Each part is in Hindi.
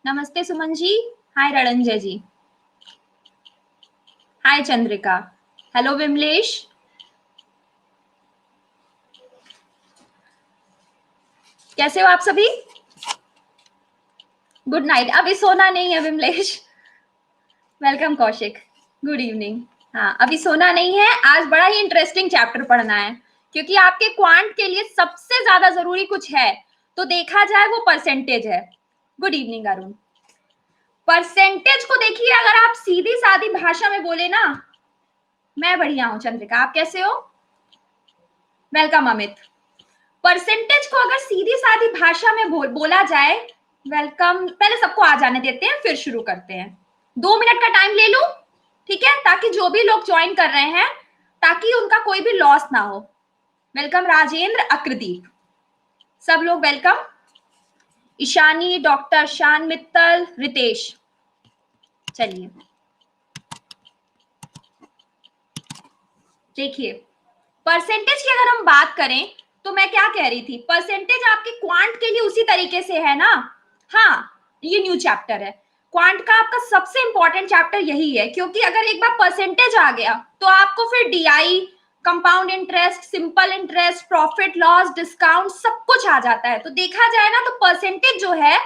नमस्ते सुमन जी। हाय रणंजय जी। हाय चंद्रिका। हेलो विमलेश। कैसे हो आप सभी? Good night. अभी सोना नहीं है Vimlesh. Welcome Kaushik. Good evening. हाँ, अभी सोना नहीं है। आज बड़ा ही इंटरेस्टिंग चैप्टर पढ़ना है, क्योंकि आपके क्वांट के लिए सबसे ज्यादा जरूरी कुछ है तो देखा जाए वो परसेंटेज है। Good evening Arun. परसेंटेज को देखिए, अगर आप सीधी सादी भाषा में बोले ना। मैं बढ़िया हूँ चंद्रिका, आप कैसे हो? वेलकम अमित। परसेंटेज को अगर सीधी सादी भाषा में बोला जाए। वेलकम। पहले सबको आ जाने देते हैं, फिर शुरू करते हैं। 2 मिनट का टाइम ले लूं, ठीक है, ताकि जो भी लोग ज्वाइन कर रहे हैं, ताकि उनका कोई भी लॉस ना हो। वेलकम राजेंद्र, अक्रदीप, सब लोग वेलकम। ईशानी, डॉक्टर शान मित्तल, रितेश। चलिए देखिए, परसेंटेज की अगर हम बात करें तो मैं क्या कह रही थी, परसेंटेज आपके क्वांट के लिए उसी तरीके से है ना। हाँ, ये न्यू चैप्टर है। क्वांट का आपका सबसे इंपॉर्टेंट चैप्टर यही है, क्योंकि अगर एक बार परसेंटेज आ गया तो आपको फिर DI, compound interest, simple interest, profit loss, discount सब कुछ आ जाता है। तो देखा जाए ना तो परसेंटेज जो है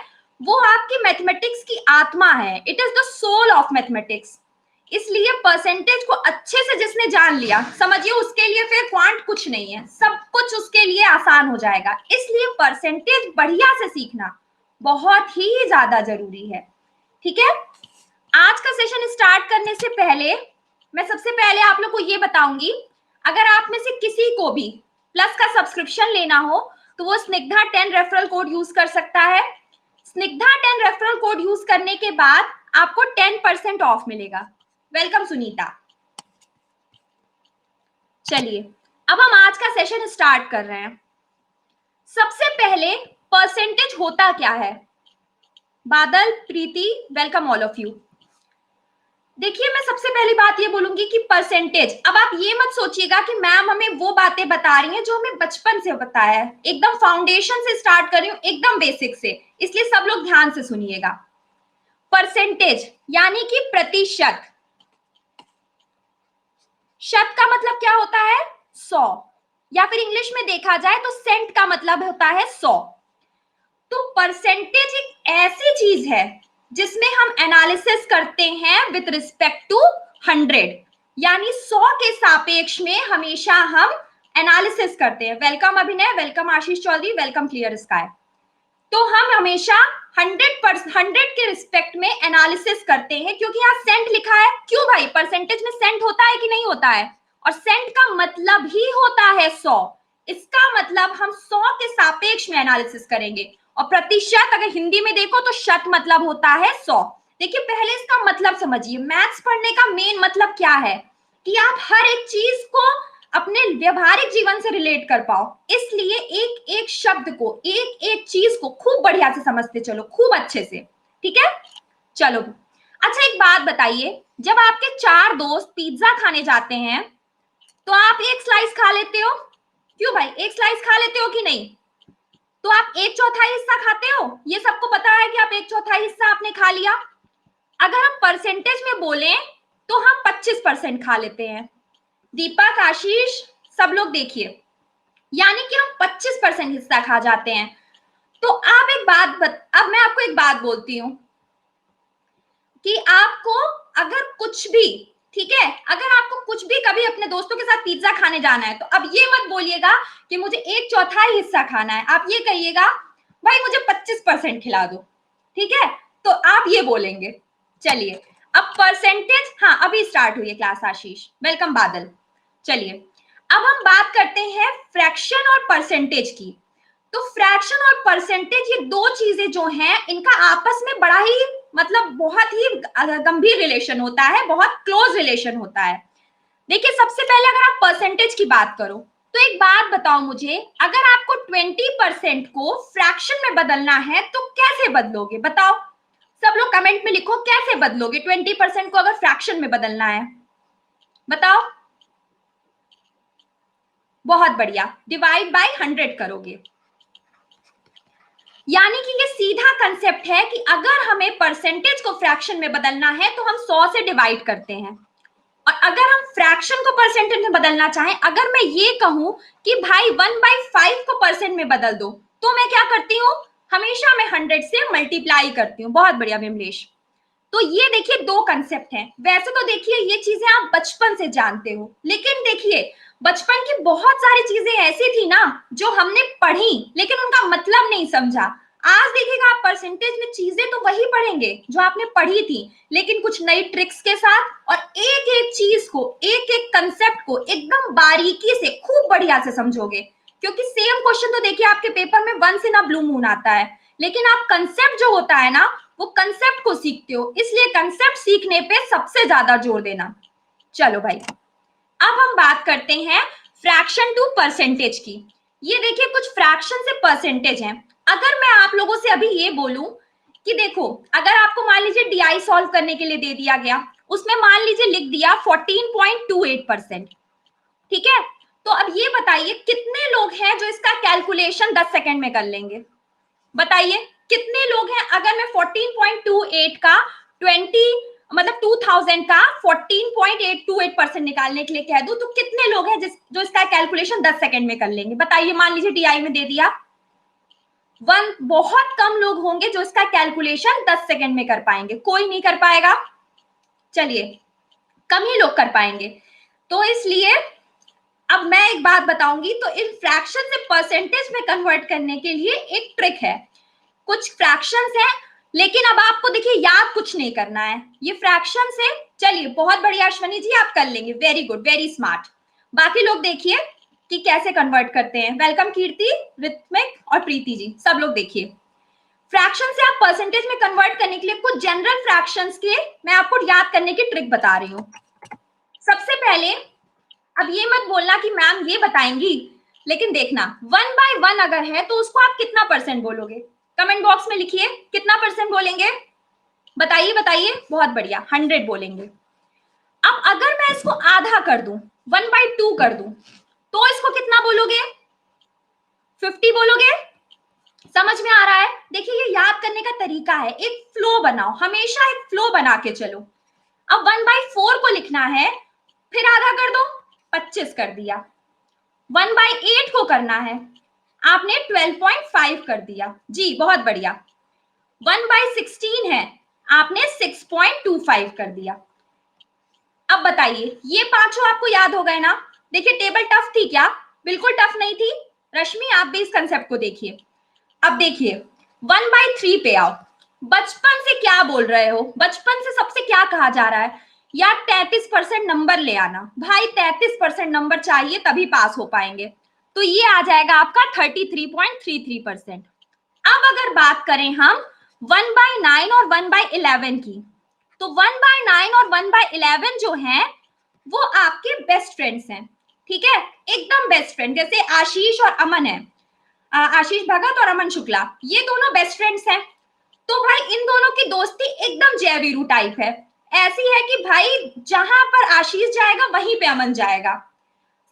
वो आपकी मैथमेटिक्स की आत्मा है। It is the soul of mathematics. इसलिए परसेंटेज को अच्छे से जिसने जान लिया, समझिए उसके लिए फिर क्वांट कुछ नहीं है, सब कुछ उसके लिए आसान हो जाएगा। इसलिए परसेंटेज बढ़िया से सीखना बहुत ही ज्यादा जरूरी है। ठीक है, आज का सेशन स्टार्ट करने से पहले मैं सबसे पहले आप लोग को ये बताऊंगी, अगर आप में से किसी को भी प्लस का सब्सक्रिप्शन लेना हो तो वो स्निग्धा 10 रेफरल कोड यूज कर सकता है। स्निग्धा 10 रेफरल कोड यूज करने के बाद आपको 10% ऑफ मिलेगा। वेलकम सुनीता। चलिए, अब हम आज का सेशन स्टार्ट कर रहे हैं। सबसे पहले परसेंटेज होता क्या है? बादल, प्रीति, वेलकम ऑल ऑफ यू। देखिए, मैं सबसे पहली बात ये बोलूंगी कि परसेंटेज, अब आप ये मत सोचिएगा कि मैम हमें वो बातें बता रही हैं जो हमें बचपन से बताया है। एकदम फाउंडेशन से स्टार्ट कर रही हूँ, एकदम बेसिक से, इसलिए सब लोग ध्यान से सुनिएगा। परसेंटेज यानी कि प्रतिशत। शत का मतलब क्या होता है? 100। या फिर इंग्लिश में देखा जाए तो सेंट का मतलब होता है 100। तो परसेंटेज एक ऐसी चीज है जिसमें हम एनालिसिस करते हैं विद रिस्पेक्ट टू 100, यानी 100 के सापेक्ष में हमेशा हम एनालिसिस करते हैं। वेलकम अभिनय, welcome Ashish Chaudhary, welcome clear sky. तो हम हमेशा 100 के रिस्पेक्ट में एनालिसिस करते हैं, क्योंकि यहाँ सेंट लिखा है। क्यों भाई, परसेंटेज में सेंट होता है कि नहीं होता है? और सेंट का मतलब ही होता है 100। इसका मतलब हम 100 के सापेक्ष में एनालिसिस करेंगे। और प्रतिशत अगर हिंदी में देखो तो शत मतलब होता है 100। देखिए, पहले इसका मतलब समझिए। मैथ्स पढ़ने का मेन मतलब क्या है? कि आप हर एक चीज को अपने व्यवहारिक जीवन से रिलेट कर पाओ। इसलिए एक एक शब्द को, एक एक चीज को खूब बढ़िया से समझते चलो, खूब अच्छे से। ठीक है, चलो। अच्छा, एक बात बताइए, जब आपके 4 दोस्त पिज्जा खाने जाते हैं तो आप एक स्लाइस खा लेते हो? क्यों भाई, एक स्लाइस खा लेते हो कि नहीं? तो आप एक चौथाई हिस्सा खाते हो, ये सबको पता है कि आप एक चौथाई हिस्सा आपने खा लिया। अगर हम परसेंटेज में बोले तो हम 25% खा लेते हैं। दीपक, आशीष, सब लोग देखिए, यानी कि हम 25% हिस्सा खा जाते हैं। तो आप एक अब मैं आपको एक बात बोलती हूं कि आपको अगर कुछ भी, ठीक है, अगर आपको कुछ भी कभी अपने दोस्तों के साथ पिज्जा खाने जाना है तो अब ये मत बोलिएगा कि मुझे एक चौथाई हिस्सा खाना है। आप ये कहिएगा, भाई मुझे 25% खिला दो। ठीक है, तो आप ये बोलेंगे। चलिए, अब परसेंटेज, हाँ अभी स्टार्ट हुई है क्लास। आशीष, वेलकम बादल। चलिए, अब हम बात करते हैं फ्रैक्शन और परसेंटेज की। तो फ्रैक्शन और परसेंटेज, ये दो चीजें जो हैं, इनका आपस में बड़ा ही, मतलब बहुत ही गंभीर रिलेशन होता है, बहुत क्लोज रिलेशन होता है। देखिए, सबसे पहले अगर आप परसेंटेज की बात करो तो एक बात बताओ मुझे, अगर आपको 20% को फ्रैक्शन में बदलना है तो कैसे बदलोगे? बताओ, सब लोग कमेंट में लिखो, कैसे बदलोगे 20% को अगर फ्रैक्शन में बदलना है? बताओ। बहुत बढ़िया, डिवाइड बाय 100 करोगे। यानी कि ये सीधा कंसेप्ट है कि अगर हमें परसेंटेज को फ्रैक्शन में बदलना है तो हम 100 से डिवाइड करते हैं, और अगर हम फ्रैक्शन को परसेंटेज में बदलना चाहें, अगर मैं ये कहूं कि भाई 1/5 को परसेंट में बदल दो, तो मैं क्या करती हूँ, हमेशा मैं 100 से मल्टीप्लाई करती हूँ। बहुत बढ़िया विमलेश। तो ये देखिए दो कंसेप्ट हैं। वैसे तो देखिए ये चीजें आप बचपन से जानते हो, लेकिन देखिए बचपन की बहुत सारी चीजें ऐसी थी ना जो हमने पढ़ी लेकिन उनका मतलब नहीं समझा। आज देखिएगा आप परसेंटेज में चीजें तो वही पढ़ेंगे जो आपने पढ़ी थी, लेकिन कुछ नई ट्रिक्स के साथ, और एक एक चीज को, एक एक कंसेप्ट को एकदम बारीकी से खूब बढ़िया से समझोगे। क्योंकि सेम क्वेश्चन तो देखिए आपके पेपर में once in a blue moon आता है, लेकिन आप कंसेप्ट जो होता है ना वो कंसेप्ट को सीखते हो, इसलिए कंसेप्ट सीखने पे सबसे ज्यादा जोर देना। चलो भाई, अब हम बात करते हैं फ्रैक्शन टू परसेंटेज की। ये देखिए कुछ फ्रैक्शन से परसेंटेज हैं। अगर मैं आप लोगों से अभी ये बोलूं कि देखो, अगर आपको मान लीजिए डीआई सॉल्व करने के लिए दे दिया गया, उसमें मान लीजिए लिख दिया 14.28%, ठीक है, तो अब ये बताइए कितने लोग हैं जो इसका कैलकुलेशन 10 सेकंड में कर लेंगे? बताइए कितने लोग हैं? अगर मैं 14.28 का 20 मतलब 2000 का 14.828% निकालने के लिए कह दूं, तो कितने लोग हैं जो इसका कैलकुलेशन 10 सेकंड में कर लेंगे? बताइए, मान लीजिए डीआई में दे दिया वन, बहुत कम लोग होंगे जो इसका कैलकुलेशन 10 सेकंड में कर पाएंगे, कोई नहीं कर पाएगा। चलिए, कम ही लोग कर पाएंगे। तो इसलिए अब मैं एक बात बताऊंगी, तो इन फ्रैक्शन से परसेंटेज में कन्वर्ट करने के लिए एक ट्रिक है। कुछ फ्रैक्शंस हैं, लेकिन अब आपको देखिए याद कुछ नहीं करना है, ये फ्रैक्शंस है। चलिए बहुत बढ़िया अश्वनी जी, आप कर लेंगे, वेरी गुड, वेरी स्मार्ट। बाकी लोग देखिए कि कैसे कन्वर्ट करते हैं। वेलकम कीर्ति, ऋत्विक और प्रीति जी, सब लोग देखिए। फ्रैक्शन से आप परसेंटेज में कन्वर्ट करने के लिए कुछ जनरल फ्रैक्शंस के मैं आपको याद करने की ट्रिक बता रही हूँ। सबसे पहले, अब ये मत बोलना कि मैम ये बताएंगी, लेकिन देखना 1/1 अगर है तो उसको आप कितना परसेंट बोलोगे? कमेंट बॉक्स में लिखिए कितना परसेंट बोलेंगे, बताइए बताइए। बहुत बढ़िया, 100 बोलेंगे। अब अगर मैं इसको आधा कर दूं, 1/2 कर दूं, तो इसको कितना बोलोगे? 50 बोलोगे? समझ में आ रहा है? देखिए ये याद करने का तरीका है, एक फ्लो बनाओ, हमेशा एक फ्लो बना के चलो। अब 1/4 को लिखना है, फिर आधा कर दो, 25 कर दिया। 1/8 को करना है, आपने 12.5 कर दिया जी, बहुत बढ़िया। 1/16 है, आपने 6.25 कर दिया। अब बताइए, ये पांचों आपको याद हो गए ना? देखिए टेबल टफ थी क्या? बिल्कुल टफ नहीं थी। रश्मि आप भी इस कंसेप्ट को देखिए। अब देखिए 1/3 पे आओ। बचपन से क्या बोल रहे हो? बचपन से सबसे क्या कहा जा रहा है यार? 33% नंबर ले आना। भाई 33% नंबर चाहिए तभी पास हो पाएंगे, तो ये आ जाएगा आपका 33.33%। अब अगर बात करें हम 1/9 और 1/11 की, तो 1/9 और 1/11 जो है वो आपके बेस्ट फ्रेंड्स हैं, ठीक है, एकदम बेस्ट फ्रेंड। जैसे आशीष और अमन है, आशीष भगत और अमन शुक्ला, ये दोनों बेस्ट फ्रेंड्स हैं। तो भाई इन दोनों की दोस्ती एकदम जय वीरू टाइप है। ऐसी है कि भाई जहां पर आशीष जाएगा वहीं पे अमन जाएगा,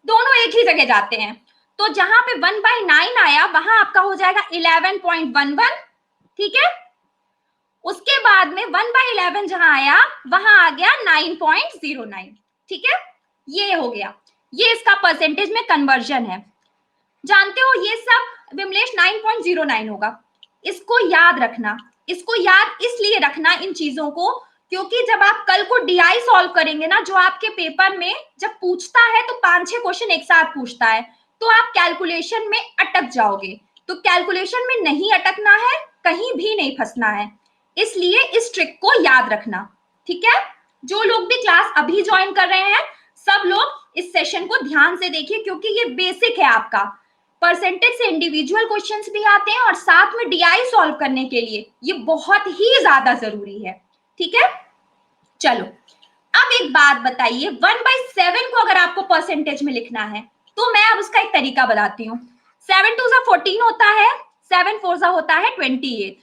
दोनों एक ही जगह जाते हैं। तो जहां पे 1/9 आया वहां आपका हो जाएगा 11.11, ठीक है। उसके बाद में 1/11 जहां आया वहां आ गया 9.09, ठीक है, ये हो गया। ये इसका परसेंटेज में कन्वर्जन है। जानते हो ये सब विमलेश 9.09 होगा। इसको याद रखना, इसको याद इसलिए रखना इन चीजों को, क्योंकि जब आप कल को डीआई सॉल्व करेंगे ना, जो आपके पेपर में जब पूछता है तो 5-6 क्वेश्चन एक साथ पूछता है, तो आप कैलकुलेशन में अटक जाओगे। तो कैलकुलेशन में नहीं अटकना है, कहीं भी नहीं फंसना है, इसलिए इस ट्रिक को याद रखना, ठीक है। जो लोग भी क्लास अभी ज्वाइन कर रहे हैं, सब लोग इस सेशन को ध्यान से देखिए, क्योंकि ये बेसिक है आपका। परसेंटेज से इंडिविजुअल क्वेश्चंस भी आते हैं और साथ में डीआई सॉल्व करने के लिए ये बहुत ही ज्यादा जरूरी है, ठीक है। चलो, अब एक बात बताइए, 1/7 को अगर आपको परसेंटेज में लिखना है, तो मैं अब उसका एक तरीका बताती हूँ। 7 2 14 होता है, 7 4 होता है 28,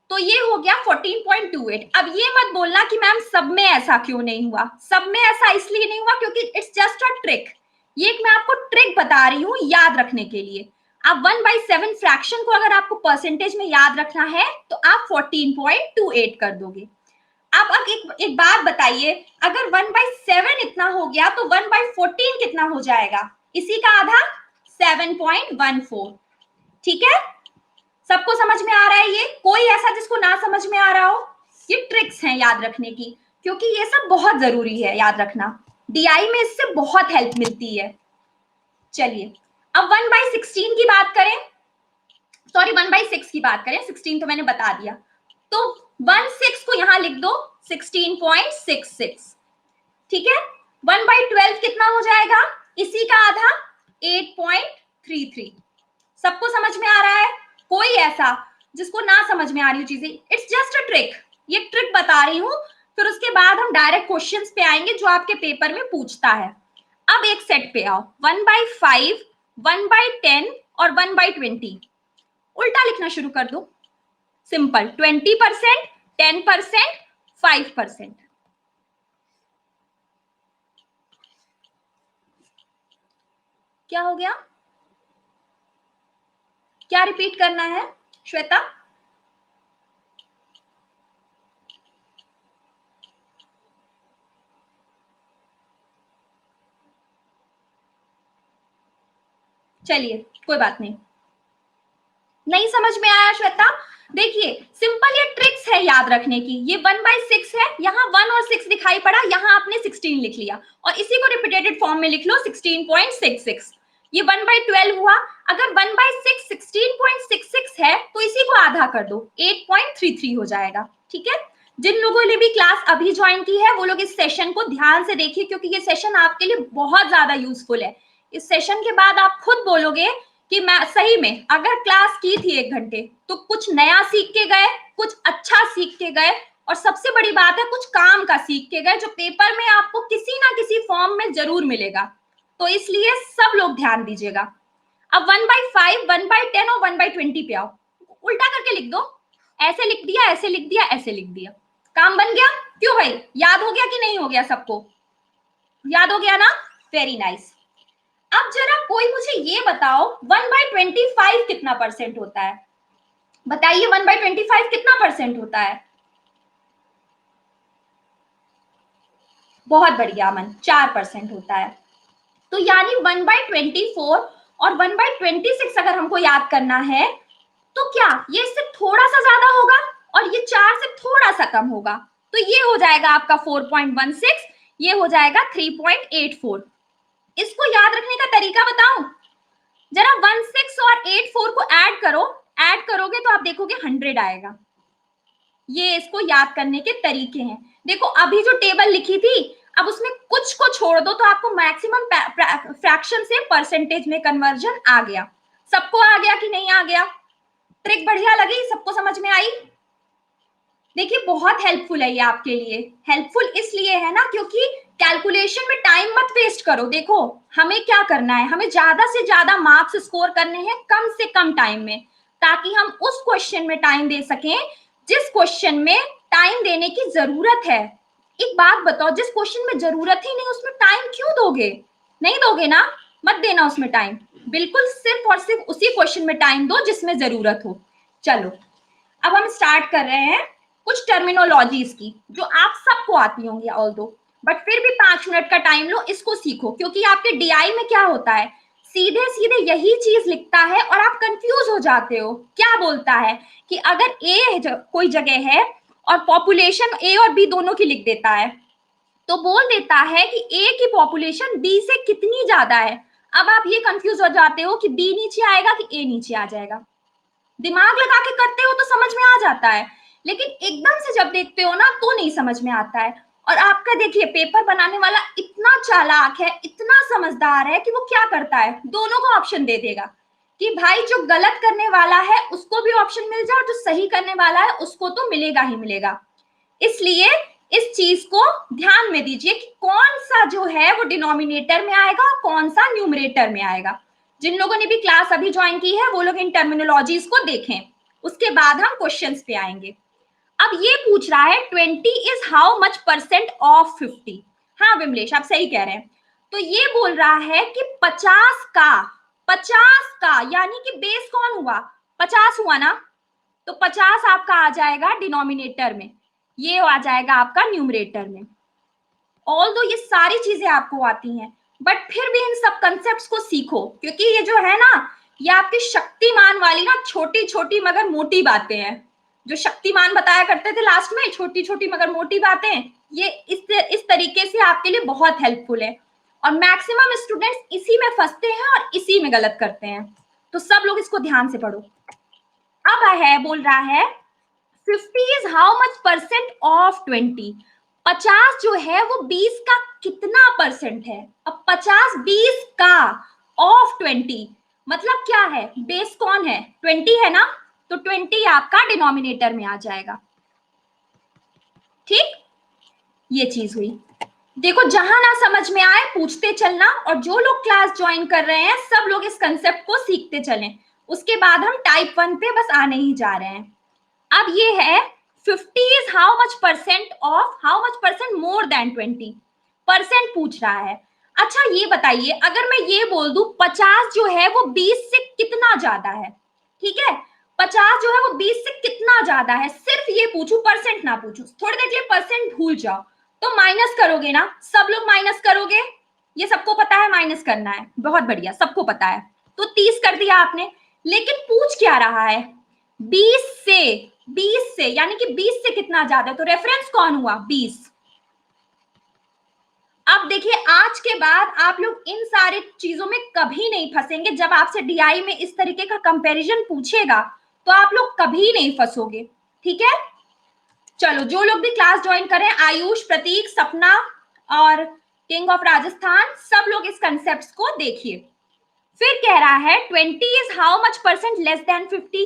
तो ये हो गया 14.28। अब ये मत बोलना कि मैम सब में ऐसा क्यों नहीं हुआ। सब में ऐसा इसलिए नहीं हुआ क्योंकि इट्स जस्ट अ ट्रिक। ये मैं आपको ट्रिक बता रही हूँ याद रखने के लिए। आप 1/7 फ्रैक्शन को अगर आपको परसेंटेज में याद रखना है तो आप 14.28 कर दोगे। आप एक बात बताइए, अगर 1/7 इतना हो गया तो 1/14 कितना हो जाएगा? इसी का आधा 7.14। ठीक है, सबको समझ में आ रहा है? ये कोई ऐसा जिसको ना समझ में आ रहा हो? ये ट्रिक्स हैं याद रखने की, क्योंकि ये सब बहुत जरूरी है याद रखना। डीआई में इससे बहुत हेल्प मिलती है। चलिए अब 1/16 की बात करें, सॉरी 1/6 की बात करें, 16 तो मैंने बता दिया, तो 1/6 को यहां लिख दो 16.66। ठीक है, 1/12 कितना हो जाएगा? इसी का आधा 8.33। सबको समझ में आ रहा है? कोई ऐसा जिसको ना समझ में आ रही हो चीजें? इट्स जस्ट अ ट्रिक, ये ट्रिक बता रही हूं, फिर उसके बाद हम डायरेक्ट क्वेश्चंस पे आएंगे जो आपके पेपर में पूछता है। अब एक सेट पे आओ, 1/5, 1/10 और 1/20 उल्टा लिखना शुरू कर दो। सिंपल, 20%, 10%, 5%। क्या हो गया? क्या रिपीट करना है श्वेता? चलिए कोई बात नहीं, नहीं समझ में आया श्वेता? देखिए सिंपल, ये ट्रिक्स है याद रखने की। ये 1/6 है, यहाँ 1 और 6 दिखाई पड़ा, यहाँ आपने 16 लिख लिया और इसी को रिपीटेड फॉर्म में लिख लो 16.66। ये 1/12 हुआ, अगर 1/6 16.66 है तो इसी को आधा कर दो, 8.33 हो जाएगा। ठीक है, जिन लोगों ने भी क्लास अभी ज्वाइन की है वो लोग इस सेशन को ध्यान से देखिए, क्योंकि ये सेशन आपके लिए बहुत ज्यादा यूजफुल है। इस सेशन के बाद आप खुद बोलोगे कि मैं सही में अगर क्लास की थी 1 घंटे तो कुछ नया सीख के गए, कुछ अच्छा सीख के गए, और सबसे बड़ी बात है कुछ काम का सीख के गए जो पेपर में आपको किसी ना किसी फॉर्म में जरूर मिलेगा। तो इसलिए सब लोग ध्यान दीजिएगा। अब 1/5, 1/10 और 1/20 पे आओ, उल्टा करके लिख दो। ऐसे लिख दिया, ऐसे लिख दिया, ऐसे लिख दिया, काम बन गया। क्यों भाई, याद हो गया कि नहीं हो गया? सबको याद हो गया ना? Very nice. अब जरा कोई मुझे ये बताओ 1/25 कितना परसेंट होता है? बताइए 1/25 कितना परसेंट होता है? बहुत बढ़िया अमन, 4% होता है। तो यानी 1/24 और 1/26 अगर हमको याद करना है तो क्या ये इससे थोड़ा सा ज्यादा होगा और ये 4 से थोड़ा सा कम होगा, तो ये हो जाएगा आपका 4.16, ये हो जाएगा 3.84। इसको याद रखने का तरीका बताऊं? जरा 16 और 84 को ऐड करो, ऐड करोगे तो आप देखोगे 100 आएगा। ये इसको याद करने के तरीके हैं। देखो अभी जो टेबल लिखी थी, अब उसमें कुछ को छोड़ दो तो आपको मैक्सिमम फ्रैक्शन से परसेंटेज में कन्वर्जन आ गया। सबको आ गया कि नहीं आ गया? ट्रिक बढ़िया लगी? सबको समझ में आई? देखिए बहुत हेल्पफुल है ये आपके लिए। हेल्पफुल इसलिए है ना क्योंकि कैलकुलेशन में टाइम मत वेस्ट करो। देखो हमें क्या करना है, हमें ज्यादा से ज्यादा मार्क्स स्कोर करने हैं कम से कम टाइम में, ताकि हम उस क्वेश्चन में टाइम दे सकें जिस क्वेश्चन में टाइम देने की जरूरत है। एक बात बताओ, जिस क्वेश्चन में जरूरत ही नहीं उसमें टाइम क्यों दोगे? नहीं दोगे ना, मत देना उसमें टाइम। बिल्कुल सिर्फ और सिर्फ उसी क्वेश्चन में टाइम दो जिसमें जरूरत हो। चलो अब हम स्टार्ट कर रहे हैं कुछ टर्मिनोलॉजीज की जो आप सबको आती होंगी ऑल दो, बट फिर भी 5 मिनट का टाइम लो, इसको सीखो, क्योंकि आपके डीआई में क्या होता है, सीधे सीधे यही चीज लिखता है और आप कंफ्यूज हो जाते हो। क्या बोलता है कि अगर ए कोई जगह है और पॉपुलेशन ए और बी दोनों की लिख देता है, तो बोल देता है कि ए की पॉपुलेशन बी से कितनी ज्यादा है। अब आप ये कंफ्यूज हो जाते हो कि बी नीचे आएगा कि ए नीचे आ जाएगा। दिमाग लगा के करते हो तो समझ में आ जाता है, लेकिन एकदम से जब देखते हो ना तो नहीं समझ में आता है। और आपका देखिए पेपर बनाने वाला इतना चालाक है, इतना समझदार है कि वो क्या करता है, दोनों को ऑप्शन दे देगा कि भाई जो गलत करने वाला है उसको भी ऑप्शन मिल जाए और जो सही करने वाला है उसको तो मिलेगा ही मिलेगा। इसलिए इस चीज को ध्यान में दीजिए कि कौन सा जो है वो डिनोमिनेटर में आएगा और कौन सा न्यूमरेटर में आएगा। जिन लोगों ने भी क्लास अभी ज्वाइन की है वो लोग इन टर्मिनोलॉजीज को देखें, उसके बाद हम क्वेश्चंस पे आएंगे। अब ये पूछ रहा है 20 is how much percent of 50। हाँ विमलेश आप सही कह रहे हैं। तो ये बोल रहा है कि 50 का 50 का, यानी कि बेस कौन हुआ, 50 हुआ ना, तो 50 आपका आ जाएगा डिनोमिनेटर में, ये आ जाएगा आपका न्यूमरेटर में। ऑल्दो ये सारी चीजें आपको आती हैं, बट फिर भी इन सब कंसेप्ट्स को सीखो, क्योंकि ये जो है ना, ये आपकी शक्तिमान वाली ना छोटी छोटी मगर मोटी बातें हैं। जो शक्तिमान बताया करते थे लास्ट में, छोटी छोटी मगर मोटी बातें, ये इस तरीके से आपके लिए बहुत हेल्पफुल है। और मैक्सिमम स्टूडेंट्स इसी में फंसते हैं और इसी में गलत करते हैं, तो सब लोग इसको ध्यान से पढ़ो। अब है बोल रहा है 50 is how much percent of 20। 50 जो है वो 20 का कितना परसेंट है। अब 50 20 का ऑफ 20 मतलब क्या है, बेस कौन है, 20 है ना, तो 20 आपका डिनोमिनेटर में आ जाएगा। ठीक, ये चीज हुई। देखो जहां ना समझ में आए पूछते चलना, और जो लोग क्लास ज्वाइन कर रहे हैं सब लोग इस कंसेप्ट को सीखते चलें, उसके बाद हम टाइप 1 पे बस आने ही जा रहे हैं। अब ये है 50 is how much percent of, how much percent more than 20 percent पूछ रहा है। अच्छा ये बताइए, अगर मैं ये बोल दूं 50 जो है वो 20 से कितना ज्यादा है, ठीक है, 50 जो है वो 20 से कितना ज्यादा है, सिर्फ ये पूछू, परसेंट ना पूछू, थोड़ी देर के लिए परसेंट भूल जाओ, तो माइनस करोगे ना, सब लोग माइनस करोगे, ये सबको पता है माइनस करना है, बहुत बढ़िया, सबको पता है, तो 30 कर दिया आपने। लेकिन पूछ क्या रहा है, 20 से, 20 से यानी कि 20 से कितना ज्यादा है, तो रेफरेंस कौन हुआ, 20। अब देखिए आज के बाद आप लोग इन सारी चीजों में कभी नहीं फंसेंगे, जब आपसे डीआई में इस तरीके का कंपैरिजन पूछेगा तो आप लोग कभी नहीं फंसोगे, ठीक है। चलो जो लोग भी क्लास ज्वाइन करें, आयुष, प्रतीक, सपना और किंग ऑफ राजस्थान, सब लोग इस कंसेप्ट को देखिए। फिर कह रहा है 20 is how much percent less than 50।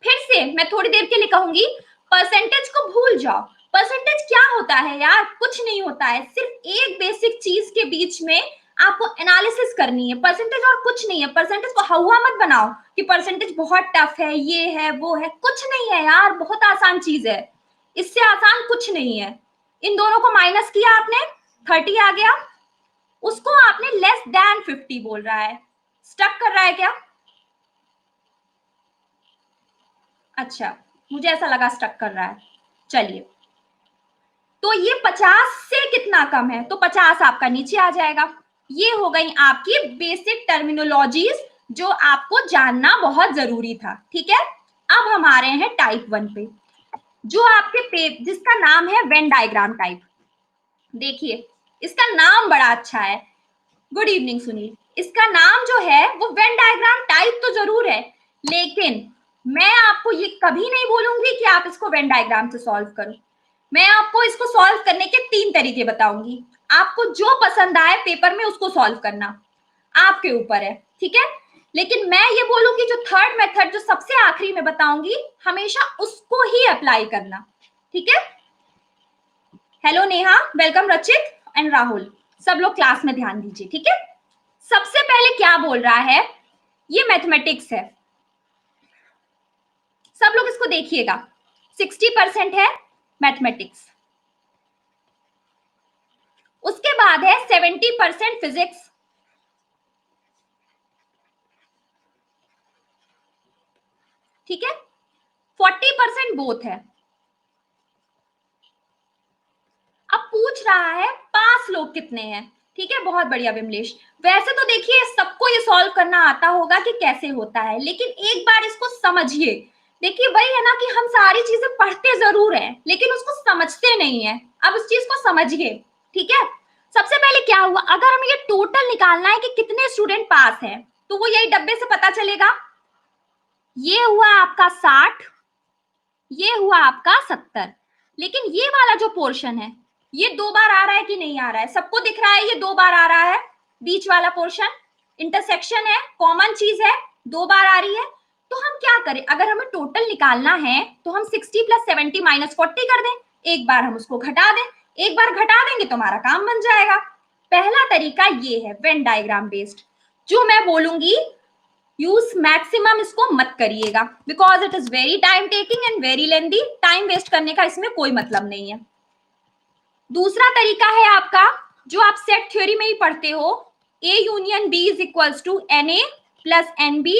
फिर से मैं थोड़ी देर के लिए कहूंगी, परसेंटेज को भूल जाओ। परसेंटेज क्या होता है यार, कुछ नहीं होता है, सिर्फ एक बेसिक चीज के बीच में आपको एनालिसिस करनी है, परसेंटेज और कुछ नहीं है। परसेंटेज को हवा मत बनाओ कि परसेंटेज बहुत टफ है, ये है वो है, कुछ नहीं है यार, बहुत आसान चीज है, इससे आसान कुछ नहीं है। इन दोनों को माइनस किया आपने, 30 आ गया, उसको आपने लेस देन 50 बोल रहा है, स्टक कर रहा है क्या, अच्छा मुझे ऐसा लगा स्टक कर रहा है, चलिए। तो ये 50 से कितना कम है, तो 50 आपका नीचे आ जाएगा। ये हो गई आपकी बेसिक टर्मिनोलॉजीज जो आपको जानना बहुत जरूरी था, ठीक है। अब हम आ रहे हैं टाइप 1 पे, जो आपके जिसका नाम है वेन डायग्राम टाइप। देखिए इसका नाम बड़ा अच्छा है, गुड इवनिंग सुनील। इसका नाम जो है वो वेन डायग्राम टाइप तो जरूर है, लेकिन मैं आपको ये कभी नहीं बोलूंगी कि आप इसको वेन डायग्राम से सॉल्व करो। मैं आपको इसको सॉल्व करने के 3 तरीके बताऊंगी, आपको जो पसंद आए पेपर में उसको सॉल्व करना आपके ऊपर है, ठीक है। लेकिन मैं ये बोलूंगी जो थर्ड मेथड जो सबसे आखिरी में बताऊंगी, हमेशा उसको ही अप्लाई करना, ठीक है। हेलो नेहा, वेलकम रचित एंड राहुल, सब लोग क्लास में ध्यान दीजिए, ठीक है। सबसे पहले क्या बोल रहा है, ये मैथमेटिक्स है, सब लोग इसको देखिएगा, 60% है मैथमेटिक्स, उसके बाद है 70% फिजिक्स, ठीक है, 40% बोथ है। अब पूछ रहा है पास लोग कितने हैं, ठीक है, बहुत बढ़िया विमलेश। वैसे तो देखिए सबको ये सॉल्व करना आता होगा कि कैसे होता है, लेकिन एक बार इसको समझिए। देखिए वही है ना कि हम सारी चीजें पढ़ते जरूर हैं लेकिन उसको समझते नहीं है, अब उस चीज को समझिए, ठीक है। सबसे पहले क्या हुआ, अगर हमें ये टोटल निकालना है कि कितने स्टूडेंट पास हैं, तो वो यही डब्बे से पता चलेगा। ये हुआ आपका 60, ये हुआ आपका 70, लेकिन ये वाला जो पोर्शन है ये 2 बार आ रहा है कि नहीं आ रहा है, सबको दिख रहा है, ये 2 बार आ रहा है, बीच वाला पोर्शन इंटरसेक्शन है, कॉमन चीज है, 2 बार आ रही है। तो हम क्या करें, अगर हमें टोटल निकालना है तो हम 60 + 70 - 40 कर दें, एक बार हम उसको घटा दें, एक बार घटा देंगे तो हमारा काम बन जाएगा। पहला तरीका ये है वेन डायग्राम बेस्ड, जो मैं बोलूंगी यूज मैक्सिमम इसको मत करिएगा, because it is very time taking and very lengthy, time waste करने का इसमें कोई मतलब नहीं है। दूसरा तरीका है आपका जो आप सेट थ्योरी में ही पढ़ते हो, A union B is equals to NA plus NB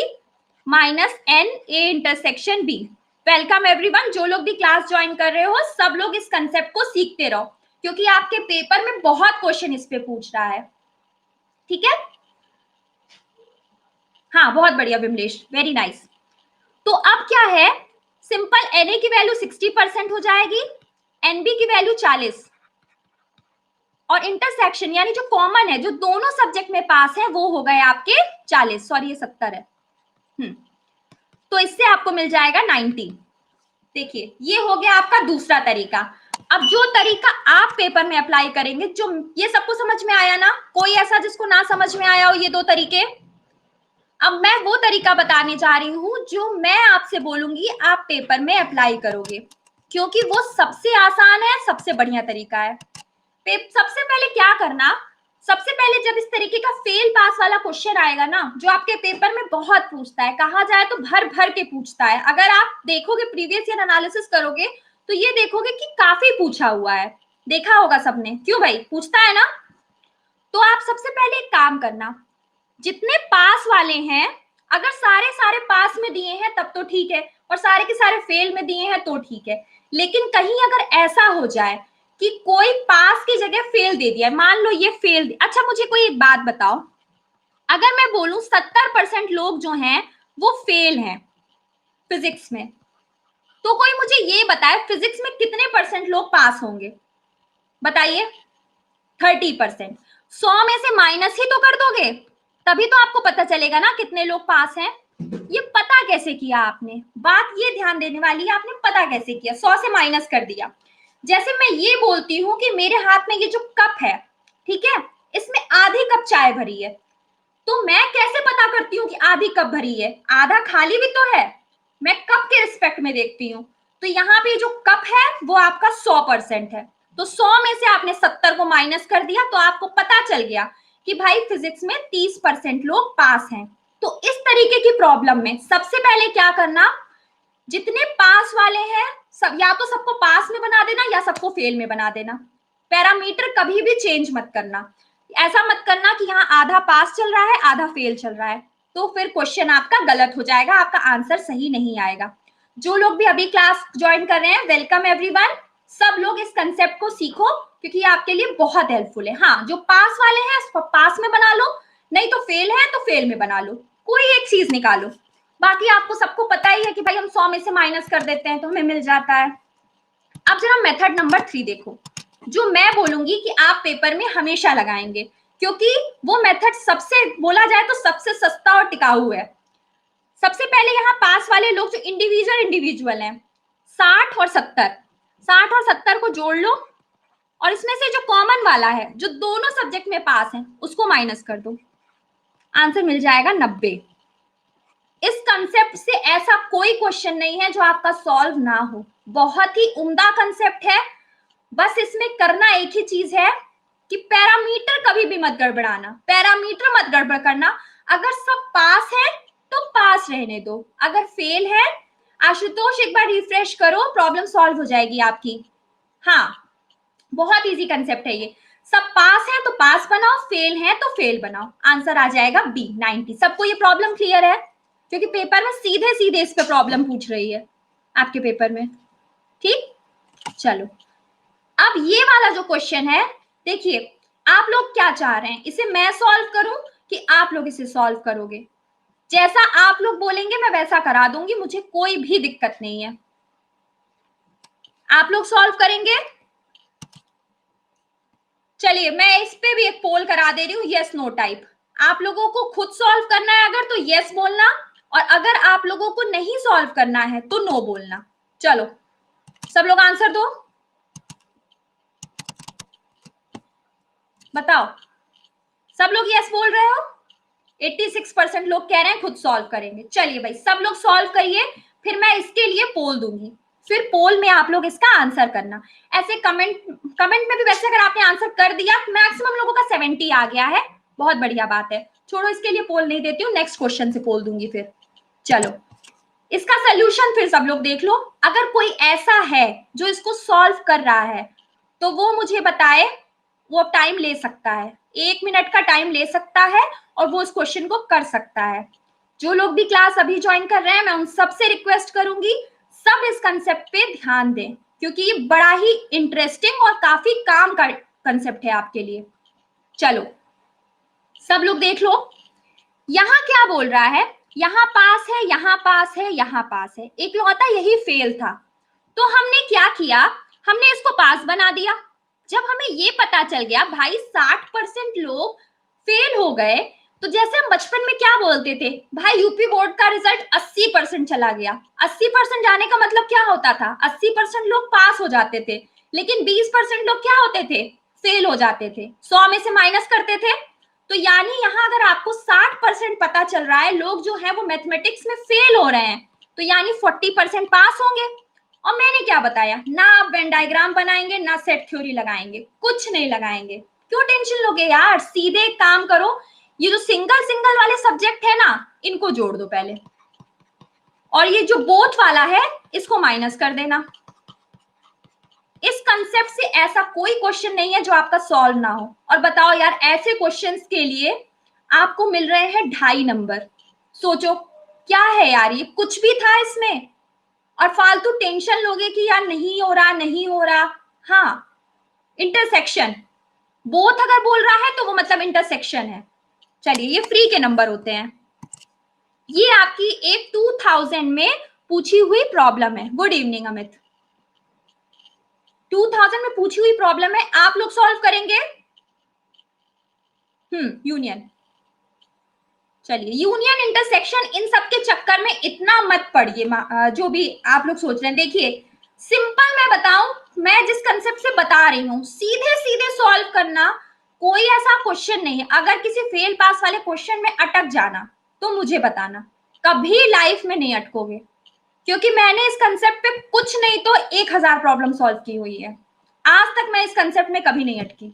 minus NA intersection B। Welcome everyone, जो लोग भी क्लास ज्वाइन कर रहे हो सब लोग इस कंसेप्ट को सीखते रहो, क्योंकि आपके पेपर में बहुत क्वेश्चन इस पे पूछ रहा है। ठीक है, हाँ बहुत बढ़िया विमलेश, वेरी नाइस। तो अब क्या है, सिंपल NA की वैल्यू 60% हो जाएगी, NB की वैल्यू 40, और इंटरसेक्शन यानी जो कॉमन है, जो दोनों सब्जेक्ट में पास है, वो हो गए आपके 40, सॉरी ये 70 है। तो इससे आपको मिल जाएगा 90। देखिए ये हो गया आपका दूसरा तरीका। अब जो तरीका आप पेपर में अप्लाई करेंगे, जो ये सबको समझ में आया ना, कोई ऐसा जिसको ना समझ में आया हो ये दो तरीके? अब मैं वो तरीका बताने जा रही हूं जो मैं आपसे बोलूंगी आप पेपर में अप्लाई करोगे, क्योंकि वो सबसे आसान है, सबसे बढ़िया तरीका है। सबसे पहले क्या करना, सबसे पहले जब इस तरीके का फेल पास वाला क्वेश्चन आएगा ना, जो आपके पेपर में बहुत पूछता है, कहा जाए तो भर भर के पूछता है, अगर आप देखोगे प्रीवियस ईयर एनालिसिस करोगे तो ये देखोगे कि काफी पूछा हुआ है, देखा होगा सबने, क्यों भाई पूछता है ना। तो आप सबसे पहले एक काम करना, जितने पास वाले हैं, अगर सारे सारे पास में दिए हैं तब तो ठीक है, और सारे के सारे फेल में दिए हैं तो ठीक है, लेकिन कहीं अगर ऐसा हो जाए कि कोई पास की जगह फेल दे दिया, मान लो ये फेल, अच्छा मुझे कोई एक बात बताओ, अगर मैं बोलूं 70% लोग जो हैं वो फेल हैं फिजिक्स में, तो कोई मुझे ये बताए फिजिक्स में कितने परसेंट लोग पास होंगे, बताइए? 30%। 100 में से माइनस ही तो कर दोगे, तभी तो आपको पता चलेगा ना कितने लोग पास हैं। ये पता कैसे किया आपने, बात ये ध्यान देने वाली है, आपने पता कैसे किया, 100 से माइनस कर दिया। जैसे मैं ये बोलती हूँ कि मेरे हाथ में ये जो कप है, ठीक है, इसमें आधी कप चाय भरी है, तो मैं कैसे पता करती हूँ कि आधी कप भरी है, आधा खाली भी तो है, मैं कप के रिस्पेक्ट में देखती हूँ। तो यहाँ पे जो कप है वो आपका 100% है, तो 100 में से आपने 70 को माइनस कर दिया, तो आपको पता चल गया कि भाई फिजिक्स में 30% लोग पास हैं। तो इस तरीके की प्रॉब्लम में सबसे पहले क्या करना, जितने पास वाले हैं सब, या तो सबको पास में बना देना या सबको फेल में बना देना, पैरामीटर कभी भी चेंज मत करना। ऐसा मत करना कि यहाँ आधा पास चल रहा है आधा फेल चल रहा है, तो फिर क्वेश्चन आपका गलत हो जाएगा, आपका आंसर सही नहीं आएगा। जो लोग भी अभी क्लास ज्वाइन कर रहे हैं, वेलकम एवरीवन, सब लोग इस कंसेप्ट को सीखो, क्योंकि ये आपके लिए बहुत हेल्पफुल है। हाँ, जो पास वाले हैं पास में बना लो, नहीं तो फेल है तो फेल में बना लो, कोई एक चीज निकालो। बाकी आपको सबको पता ही है कि भाई हम 100 में से माइनस कर देते हैं तो हमें मिल जाता है। अब जरा मेथड नंबर 3 देखो, जो मैं बोलूंगी कि आप पेपर में हमेशा लगाएंगे, क्योंकि वो मेथड सबसे, बोला जाए तो सबसे सस्ता और टिकाऊ है। सबसे पहले यहाँ पास वाले लोग जो इंडिविजुअल हैं, 60 और 70, 60 और 70 को जोड़ लो, और इसमें से जो कॉमन वाला है, जो दोनों सब्जेक्ट में पास है, उसको माइनस कर दो, आंसर मिल जाएगा 90। इस कंसेप्ट से ऐसा कोई क्वेश्चन नहीं है जो आपका सॉल्व ना हो, बहुत ही उम्दा कंसेप्ट है। बस इसमें करना एक ही चीज है कि पैरामीटर कभी भी मत गड़बड़ाना, पैरामीटर मत गड़बड़ करना। अगर सब पास है तो पास रहने दो, अगर फेल है, आशुतोष एक बार रिफ्रेश करो, प्रॉब्लम सॉल्व हो जाएगी आपकी। हाँ, बहुत इजी कंसेप्ट है ये, सब पास है तो पास बनाओ, फेल है तो फेल बनाओ, आंसर आ जाएगा B 90। सबको ये प्रॉब्लम क्लियर है? क्योंकि पेपर में सीधे सीधे इस पे प्रॉब्लम पूछ रही है आपके पेपर में। ठीक, चलो अब ये वाला जो क्वेश्चन है, देखिए आप लोग क्या चाह रहे हैं, इसे मैं सॉल्व करूं कि आप लोग इसे सॉल्व करोगे? जैसा आप लोग बोलेंगे मैं वैसा करा दूंगी, मुझे कोई भी दिक्कत नहीं है। आप लोग सॉल्व करेंगे? चलिए मैं इस पे भी एक पोल करा दे रही हूँ, यस नो टाइप। आप लोगों को खुद सॉल्व करना है अगर, तो यस बोलना, और अगर आप लोगों को नहीं सॉल्व करना है तो नो बोलना। चलो सब लोग आंसर दो, बताओ। सब लोग यस बोल रहे हो? 86% लोग कह रहे हैं खुद सॉल्व करेंगे। चलिए भाई सब लोग सॉल्व करिए, फिर मैं इसके लिए पोल दूंगी, फिर पोल में आप लोग इसका आंसर करना। ऐसे कमेंट में भी वैसे अगर आपने आंसर कर दिया, मैक्सिमम लोगों का 70 आ गया है, बहुत बढ़िया बात है। छोड़ो, इसके लिए पोल नहीं देती हूँ, नेक्स्ट क्वेश्चन से पोल दूंगी फिर। चलो इसका सोल्यूशन फिर सब लोग देख लो, अगर कोई ऐसा है जो इसको सॉल्व कर रहा है तो वो मुझे बताए, वो टाइम ले सकता है। 1 मिनट का टाइम ले सकता है और वो उस क्वेश्चन को कर सकता है। जो लोग भी क्लास अभी ज्वाइन कर रहे हैं, मैं उन सबसे रिक्वेस्ट करूंगी सब इस कंसेप्ट पे ध्यान दें, क्योंकि ये बड़ा ही इंटरेस्टिंग और काफी काम का कंसेप्ट है आपके लिए। चलो सब लोग देख लो, यहां क्या बोल रहा है, यहां पास है, यहां पास है, यहां पास है, एक लौता यही फेल था। तो हमने क्या किया, हमने इसको पास बना दिया। जब हमें ये पता चल गया भाई 60% लोग फेल हो गए, तो जैसे हम बचपन में क्या बोलते थे, भाई यूपी बोर्ड का रिजल्ट 80% चला गया। 80% जाने का मतलब क्या होता था, 80% लोग पास हो जाते थे, लेकिन 20% लोग क्या होते थे, फेल हो जाते थे, 100 में से माइनस करते थे। तो यानी यहाँ अगर आपको 60% पता चल रहा है लोग जो है वो मैथमेटिक्स में फेल हो रहे हैं, तो यानी 40% पास होंगे। और मैंने क्या बताया, ना आप वेन डायग्राम बनाएंगे, ना सेट थ्योरी लगाएंगे, कुछ नहीं लगाएंगे। क्यों टेंशन लोगे यार, सीधे एक काम करो, ये जो सिंगल सिंगल वाले सब्जेक्ट है ना, इनको जोड़ दो पहले, और ये जो बोथ वाला है इसको माइनस कर देना। इस कंसेप्ट से ऐसा कोई क्वेश्चन नहीं है जो आपका सॉल्व ना हो। और बताओ यार, ऐसे क्वेश्चंस के लिए आपको मिल रहे हैं 2.5 नंबर। सोचो क्या है यार, ये कुछ भी था इसमें, और फालतू टेंशन लोगे कि यार नहीं हो रहा, नहीं हो रहा। हाँ, इंटरसेक्शन, बोथ अगर बोल रहा है तो वो मतलब इंटरसेक्शन है। चलिए, ये फ्री के नंबर होते हैं। ये आपकी एक 2000 में पूछी हुई प्रॉब्लम है। Good evening Amit. 2000 में पूछी हुई प्रॉब्लम है, आप लोग सॉल्व करेंगे। यूनियन। चलिए, यूनियन इंटरसेक्शन इन सब के चक्कर में इतना मत पड़िए, जो भी आप लोग सोच रहे हैं। देखिए सिंपल मैं बताऊं, मैं जिस कंसेप्ट से बता रही हूं सीधे सीधे सॉल्व करना, कोई ऐसा क्वेश्चन नहीं है। अगर किसी फेल पास वाले क्वेश्चन में अटक जाना तो मुझे बताना, कभी लाइफ में नहीं अटकोगे, क्योंकि मैंने इस कंसेप्ट पे कुछ नहीं तो 1000 प्रॉब्लम सॉल्व की हुई है। आज तक मैं इस कंसेप्ट में कभी नहीं अटकी।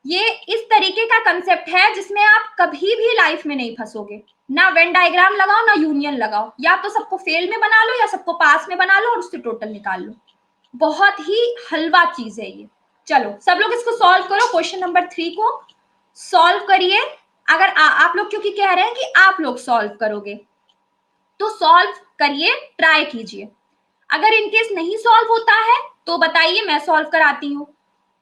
ये इस तरीके का कंसेप्ट है जिसमें आप कभी भी लाइफ में नहीं फंसोगे। ना वेन डायग्राम लगाओ, ना यूनियन लगाओ, या तो सबको फेल में बना लो या सबको पास में बना लो और उससे टोटल निकाल लो। बहुत ही हलवा चीज है ये। चलो सब लोग इसको सॉल्व करो, क्वेश्चन नंबर 3 को सॉल्व करिए। अगर आप लोग क्योंकि कह रहे हैं कि आप लोग सॉल्व करोगे, तो सॉल्व करिए, ट्राई कीजिए। अगर इनकेस नहीं सॉल्व होता है तो बताइए, मैं सॉल्व कराती हूँ,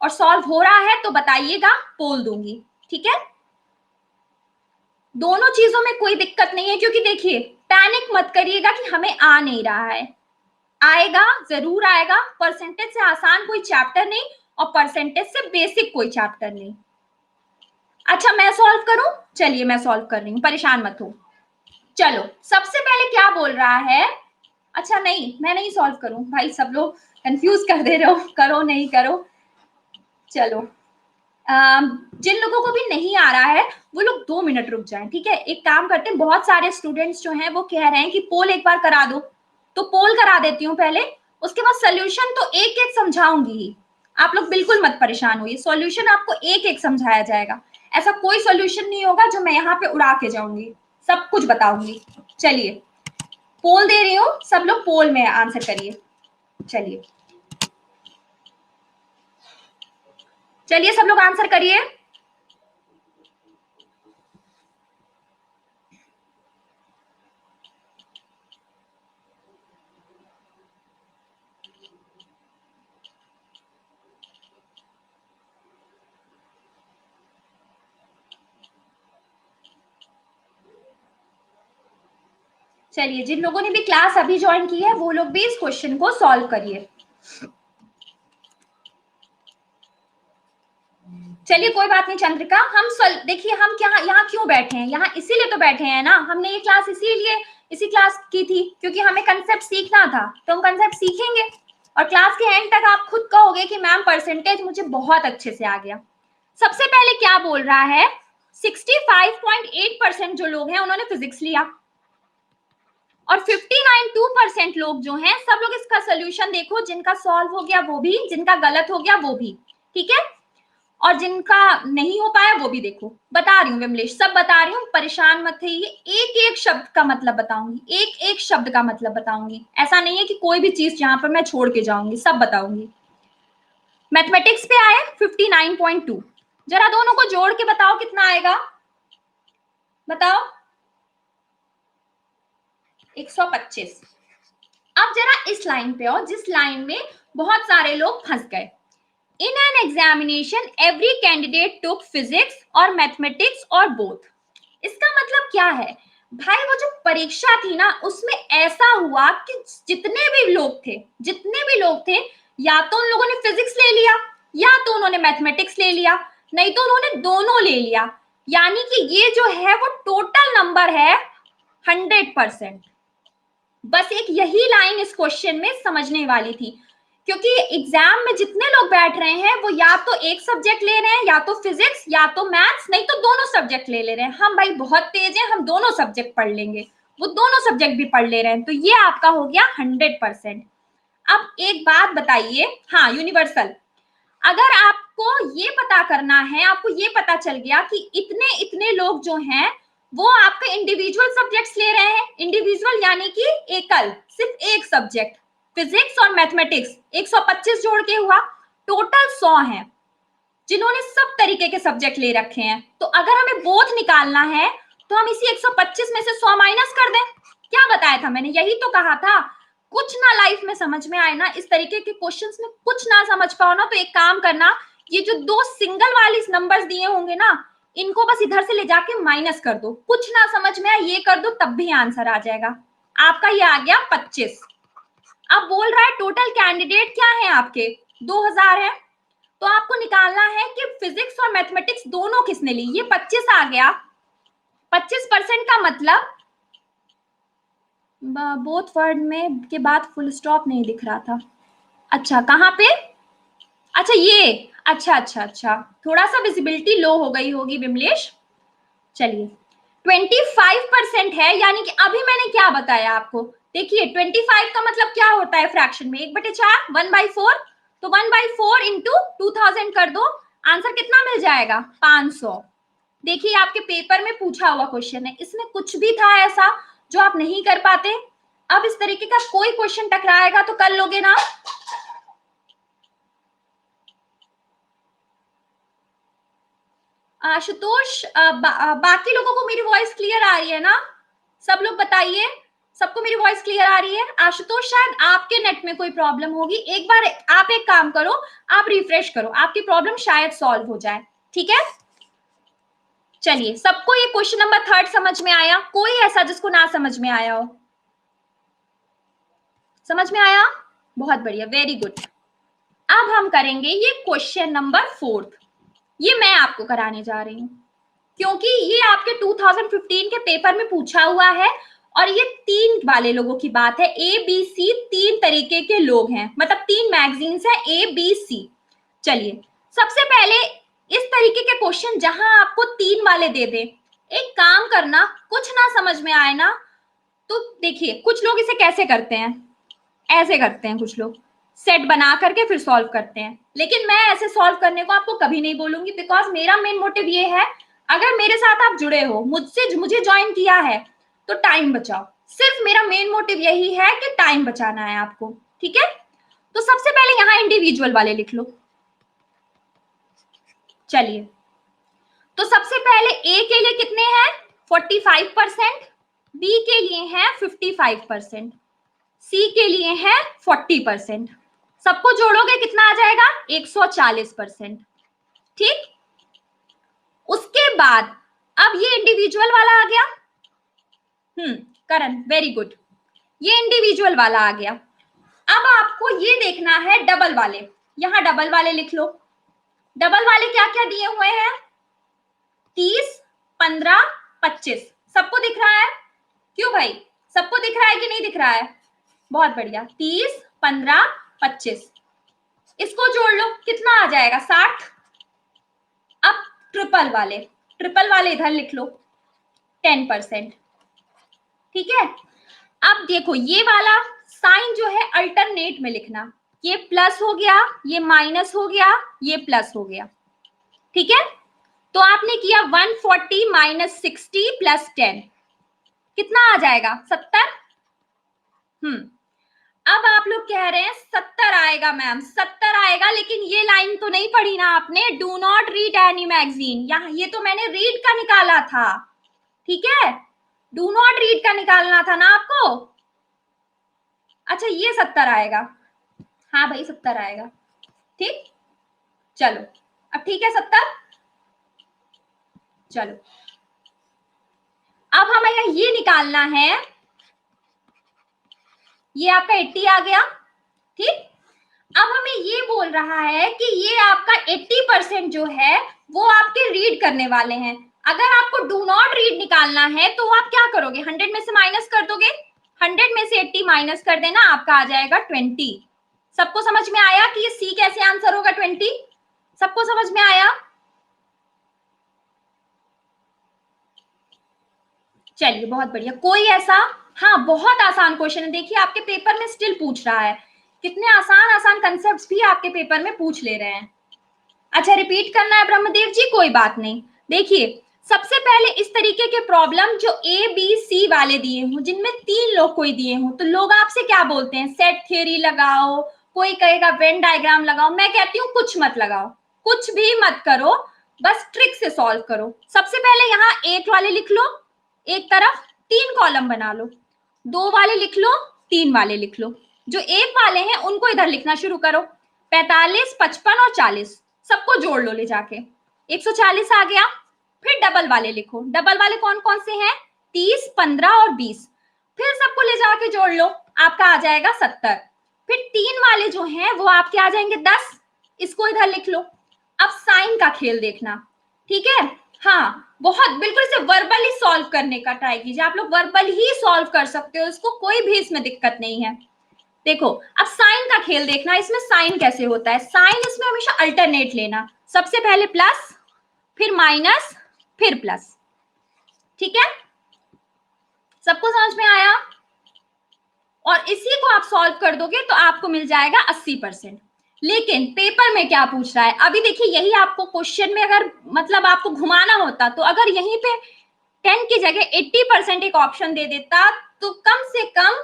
और सॉल्व हो रहा है तो बताइएगा, पोल दूंगी। ठीक है, दोनों चीजों में कोई दिक्कत नहीं है, क्योंकि देखिए पैनिक मत करिएगा कि हमें आ नहीं रहा है, आएगा, जरूर आएगा। परसेंटेज से आसान कोई चैप्टर नहीं, और परसेंटेज से बेसिक कोई चैप्टर नहीं। अच्छा मैं सॉल्व करूं, चलिए मैं सॉल्व कर रही हूं, परेशान मत हो। चलो सबसे पहले क्या बोल रहा है, अच्छा नहीं मैं नहीं सॉल्व करूं, भाई सब लोग कंफ्यूज कर दे रहे हो, करो नहीं करो। चलो जिन लोगों को भी नहीं आ रहा है वो लोग 2 मिनट रुक जाएं, ठीक है। एक काम करते हैं, बहुत सारे स्टूडेंट्स जो हैं वो कह रहे हैं कि पोल एक बार करा दो, तो पोल करा देती हूँ पहले, उसके बाद सोल्यूशन तो एक एक समझाऊंगी ही। आप लोग बिल्कुल मत परेशान होइए, सॉल्यूशन आपको एक एक समझाया जाएगा। ऐसा कोई सॉल्यूशन नहीं होगा जो मैं यहाँ पे उड़ा के जाऊंगी, सब कुछ बताऊंगी। चलिए पोल दे रही हूँ, सब लोग पोल में आंसर करिए। चलिए चलिए सब लोग आंसर करिए। चलिए जिन लोगों ने भी क्लास अभी ज्वाइन की है वो लोग भी इस क्वेश्चन को सॉल्व करिए। चलिए कोई बात नहीं चंद्रिका, हम देखिए हम क्या यहाँ क्यों बैठे हैं, यहाँ इसीलिए तो बैठे हैं ना, हमने ये क्लास इसीलिए इसी क्लास की थी क्योंकि हमें कंसेप्ट सीखना था, तो हम कंसेप्ट सीखेंगे और क्लास के एंड तक आप खुद कहोगे कि मैम परसेंटेज मुझे बहुत अच्छे से आ गया। सबसे पहले क्या बोल रहा है, 65.8% जो लोग हैं उन्होंने फिजिक्स लिया, और 59.2% लोग जो हैं सब लोग इसका सोल्यूशन देखो, जिनका सॉल्व हो गया वो भी, जिनका गलत हो गया वो भी, ठीक है, और जिनका नहीं हो पाया वो भी देखो। बता रही हूँ विमलेश, सब बता रही हूँ, परेशान मत थइए, एक एक शब्द का मतलब बताऊंगी, एक एक शब्द का मतलब बताऊंगी, ऐसा नहीं है कि कोई भी चीज जहां पर मैं छोड़ के जाऊंगी, सब बताऊंगी। मैथमेटिक्स पे आए 59.2, जरा दोनों को जोड़ के बताओ कितना आएगा, बताओ। 125। अब जरा इस लाइन पे आओ जिस लाइन में बहुत सारे लोग फंस गए। In an examination every candidate took physics और मैथमेटिक्स और बोथ। इसका मतलब क्या है भाई, वो जो परीक्षा थी ना उसमें ऐसा हुआ कि जितने भी लोग थे या तो उन लोगों ने फिजिक्स ले लिया या तो उन्होंने मैथमेटिक्स ले लिया, नहीं तो उन्होंने दोनों ले लिया। यानी कि ये जो है वो टोटल नंबर है 100%। बस एक यही लाइन इस क्वेश्चन में समझने वाली थी, क्योंकि एग्जाम में जितने लोग बैठ रहे हैं वो या तो एक सब्जेक्ट ले रहे हैं, या तो फिजिक्स या तो मैथ्स, नहीं तो दोनों सब्जेक्ट ले रहे हैं। हम भाई बहुत तेज हैं, हम दोनों सब्जेक्ट पढ़ लेंगे, वो दोनों सब्जेक्ट भी पढ़ ले रहे हैं, तो ये आपका हो गया 100%। अब एक बात बताइए, हाँ यूनिवर्सल, अगर आपको ये पता करना है, आपको ये पता चल गया कि इतने इतने लोग जो हैं वो आपके इंडिविजुअल सब्जेक्ट्स ले रहे हैं, इंडिविजुअल यानी कि एकल, सिर्फ एक सब्जेक्ट फिजिक्स और मैथमेटिक्स, 125 जोड़ के हुआ टोटल 100 है जिन्होंने सब तरीके के सब्जेक्ट ले रखे हैं। तो अगर हमें बोथ निकालना है तो हम इसी 125 में से 100 माइनस कर दें। क्या बताया था मैंने, यही तो कहा था। कुछ ना लाइफ में समझ में आए ना, इस तरीके के क्वेश्चंस में कुछ ना समझ पाओ ना, तो एक काम करना, ये जो दो सिंगल वाली नंबर्स दिए होंगे ना, इनको बस इधर से ले जाके माइनस कर दो, कुछ ना समझ में आए ये कर दो, तब भी आंसर आ जाएगा आपका। ये आ गया 25। अब बोल रहा है टोटल कैंडिडेट क्या है आपके, 2000 है, तो आपको निकालना है कि फिजिक्स और मैथमेटिक्स दोनों किसने ली। ये 25 आ गया, 25% का मतलब बोथ वर्ड में के बाद फुल स्टॉप नहीं दिख रहा था। अच्छा कहाँ पे, अच्छा ये, अच्छा अच्छा अच्छा, थोड़ा सा विजिबिलिटी लो हो गई होगी विमलेश। चलिए 25% है, यानी कि अभी मैंने क्या बताया आपको, देखिए 25 का मतलब क्या होता है फ्रैक्शन में, 1/4, 1/4, तो 1/4 इंटू 2000 कर दो, आंसर कितना मिल जाएगा, 500। देखिए आपके पेपर में पूछा हुआ क्वेश्चन है, इसमें कुछ भी था ऐसा जो आप नहीं कर पाते। अब इस तरीके का कोई क्वेश्चन टकराएगा तो कर लोगे ना। आशुतोष, बाकी लोगों को मेरी वॉइस क्लियर आ रही है ना, सब लोग बताइए, सबको मेरी वॉइस क्लियर आ रही है। आशुतोष शायद आपके नेट में कोई प्रॉब्लम होगी, एक बार आप एक काम करो, आप रिफ्रेश करो, आपकी प्रॉब्लम शायद सॉल्व हो जाए, ठीक है। चलिए सबको ये क्वेश्चन नंबर 3 समझ में आया, कोई ऐसा जिसको ना समझ में आया हो, समझ में आया, बहुत बढ़िया, वेरी गुड। अब हम करेंगे ये क्वेश्चन नंबर 4, ये मैं आपको कराने जा रही हूं क्योंकि ये आपके 2015 के पेपर में पूछा हुआ है, और ये 3 वाले लोगों की बात है, ए बी सी 3 तरीके के लोग हैं, मतलब 3 मैगजीन्स है ए बी सी। चलिए सबसे पहले इस तरीके के क्वेश्चन जहां आपको 3 वाले दे दे, एक काम करना, कुछ ना समझ में आए ना, तो देखिए कुछ लोग इसे कैसे करते हैं, ऐसे करते हैं, कुछ लोग सेट बना करके फिर सॉल्व करते हैं, लेकिन मैं ऐसे सॉल्व करने को आपको कभी नहीं बोलूंगी, बिकॉज मेरा मेन मोटिव ये है, अगर मेरे साथ आप जुड़े हो, मुझे ज्वाइन किया है, तो टाइम बचाओ, सिर्फ मेरा मेन मोटिव यही है कि टाइम बचाना है आपको, ठीक है। तो सबसे पहले यहां इंडिविजुअल वाले लिख लो। चलिए तो सबसे पहले ए के लिए कितने हैं, 45%, बी के लिए हैं 55%, सी के लिए है 40%, सबको जोड़ोगे कितना आ जाएगा, 140%, ठीक। उसके बाद अब ये इंडिविजुअल वाला आ गया, करण वेरी गुड, ये इंडिविजुअल वाला आ गया। अब आपको ये देखना है डबल वाले, यहां डबल वाले लिख लो। डबल वाले क्या क्या दिए हुए हैं, 30, 15, 25, सबको दिख रहा है, क्यों भाई, सबको दिख रहा है कि नहीं दिख रहा है, बहुत बढ़िया, 30, 15, 25, इसको जोड़ लो कितना आ जाएगा, 60। अब ट्रिपल वाले इधर लिख लो, 10%, ठीक है। अब देखो ये वाला साइन जो है अल्टरनेट में लिखना, ये प्लस हो गया, ये माइनस हो गया, ये प्लस हो गया, ठीक है। तो आपने किया 140 माइनस 60 प्लस 10, कितना आ जाएगा, 70। अब आप लोग कह रहे हैं 70 आएगा मैम, 70 आएगा, लेकिन ये लाइन तो नहीं पढ़ी ना आपने, do not read any magazine, यहाँ ये तो मैंने रीड का निकाला था, ठीक है, डू नॉट रीड का निकालना था ना आपको। अच्छा ये 70 आएगा, हाँ भाई 70 आएगा, ठीक, चलो अब ठीक है 70। चलो अब हमें ये निकालना है, ये आपका 80 आ गया, ठीक। अब हमें ये बोल रहा है कि ये आपका 80% जो है वो आपके रीड करने वाले हैं। अगर आपको डू नॉट रीड निकालना है तो आप क्या करोगे, 100 में से माइनस कर दोगे, 100 में से 80 माइनस कर देना, आपका आ जाएगा 20। सबको समझ में आया कि ये सी कैसे आंसर होगा 20? सबको समझ में आया? चलिए बहुत बढ़िया। कोई ऐसा, हाँ बहुत आसान क्वेश्चन है, देखिए आपके पेपर में स्टिल पूछ रहा है, कितने आसान आसान कंसेप्ट्स भी आपके पेपर में पूछ ले रहे हैं। अच्छा रिपीट करना है ब्रह्मदेव जी, कोई बात नहीं। देखिए सबसे पहले इस तरीके के प्रॉब्लम जो ए बी सी वाले दिए हों, जिनमें 3 लोग कोई दिए हों, तो लोग आपसे क्या बोलते हैं, सेट थ्योरी लगाओ, कोई कहेगा वेन डायग्राम लगाओ, मैं कहती हूँ कुछ मत लगाओ, कुछ भी मत करो, बस ट्रिक से सॉल्व करो। सबसे पहले यहाँ एक वाले लिख लो, एक तरफ 3 कॉलम बना लो, 2 वाले लिख लो, 3 वाले लिख लो, जो एक वाले हैं उनको इधर लिखना शुरू करो, 45, 55 और 40 सबको जोड़ लो ले जाके, 140 आ गया। फिर डबल वाले लिखो, डबल वाले कौन कौन से हैं, 30, 15 और 20, फिर सबको ले जाके जोड़ लो, आपका आ जाएगा 70। फिर 3 वाले जो हैं वो आपके आ जाएंगे 10, इसको इधर लिख लो। अब साइन का खेल देखना, ठीक है, हाँ बहुत बिल्कुल से वर्बली सॉल्व करने का ट्राई कीजिए, आप लोग वर्बल ही सॉल्व कर सकते हो इसको, कोई भी इसमें दिक्कत नहीं है। देखो अब साइन का खेल देखना, इसमें साइन कैसे होता है, साइन इसमें हमेशा अल्टरनेट लेना, सबसे पहले प्लस, फिर माइनस, फिर प्लस, ठीक है, सबको समझ में आया? और इसी को आप सॉल्व कर दोगे तो आपको मिल जाएगा 80%। लेकिन पेपर में क्या पूछ रहा है, अभी देखिए यही आपको क्वेश्चन में अगर मतलब आपको घुमाना होता, तो अगर यहीं पे 10 की जगह 80% एक ऑप्शन दे देता, तो कम से कम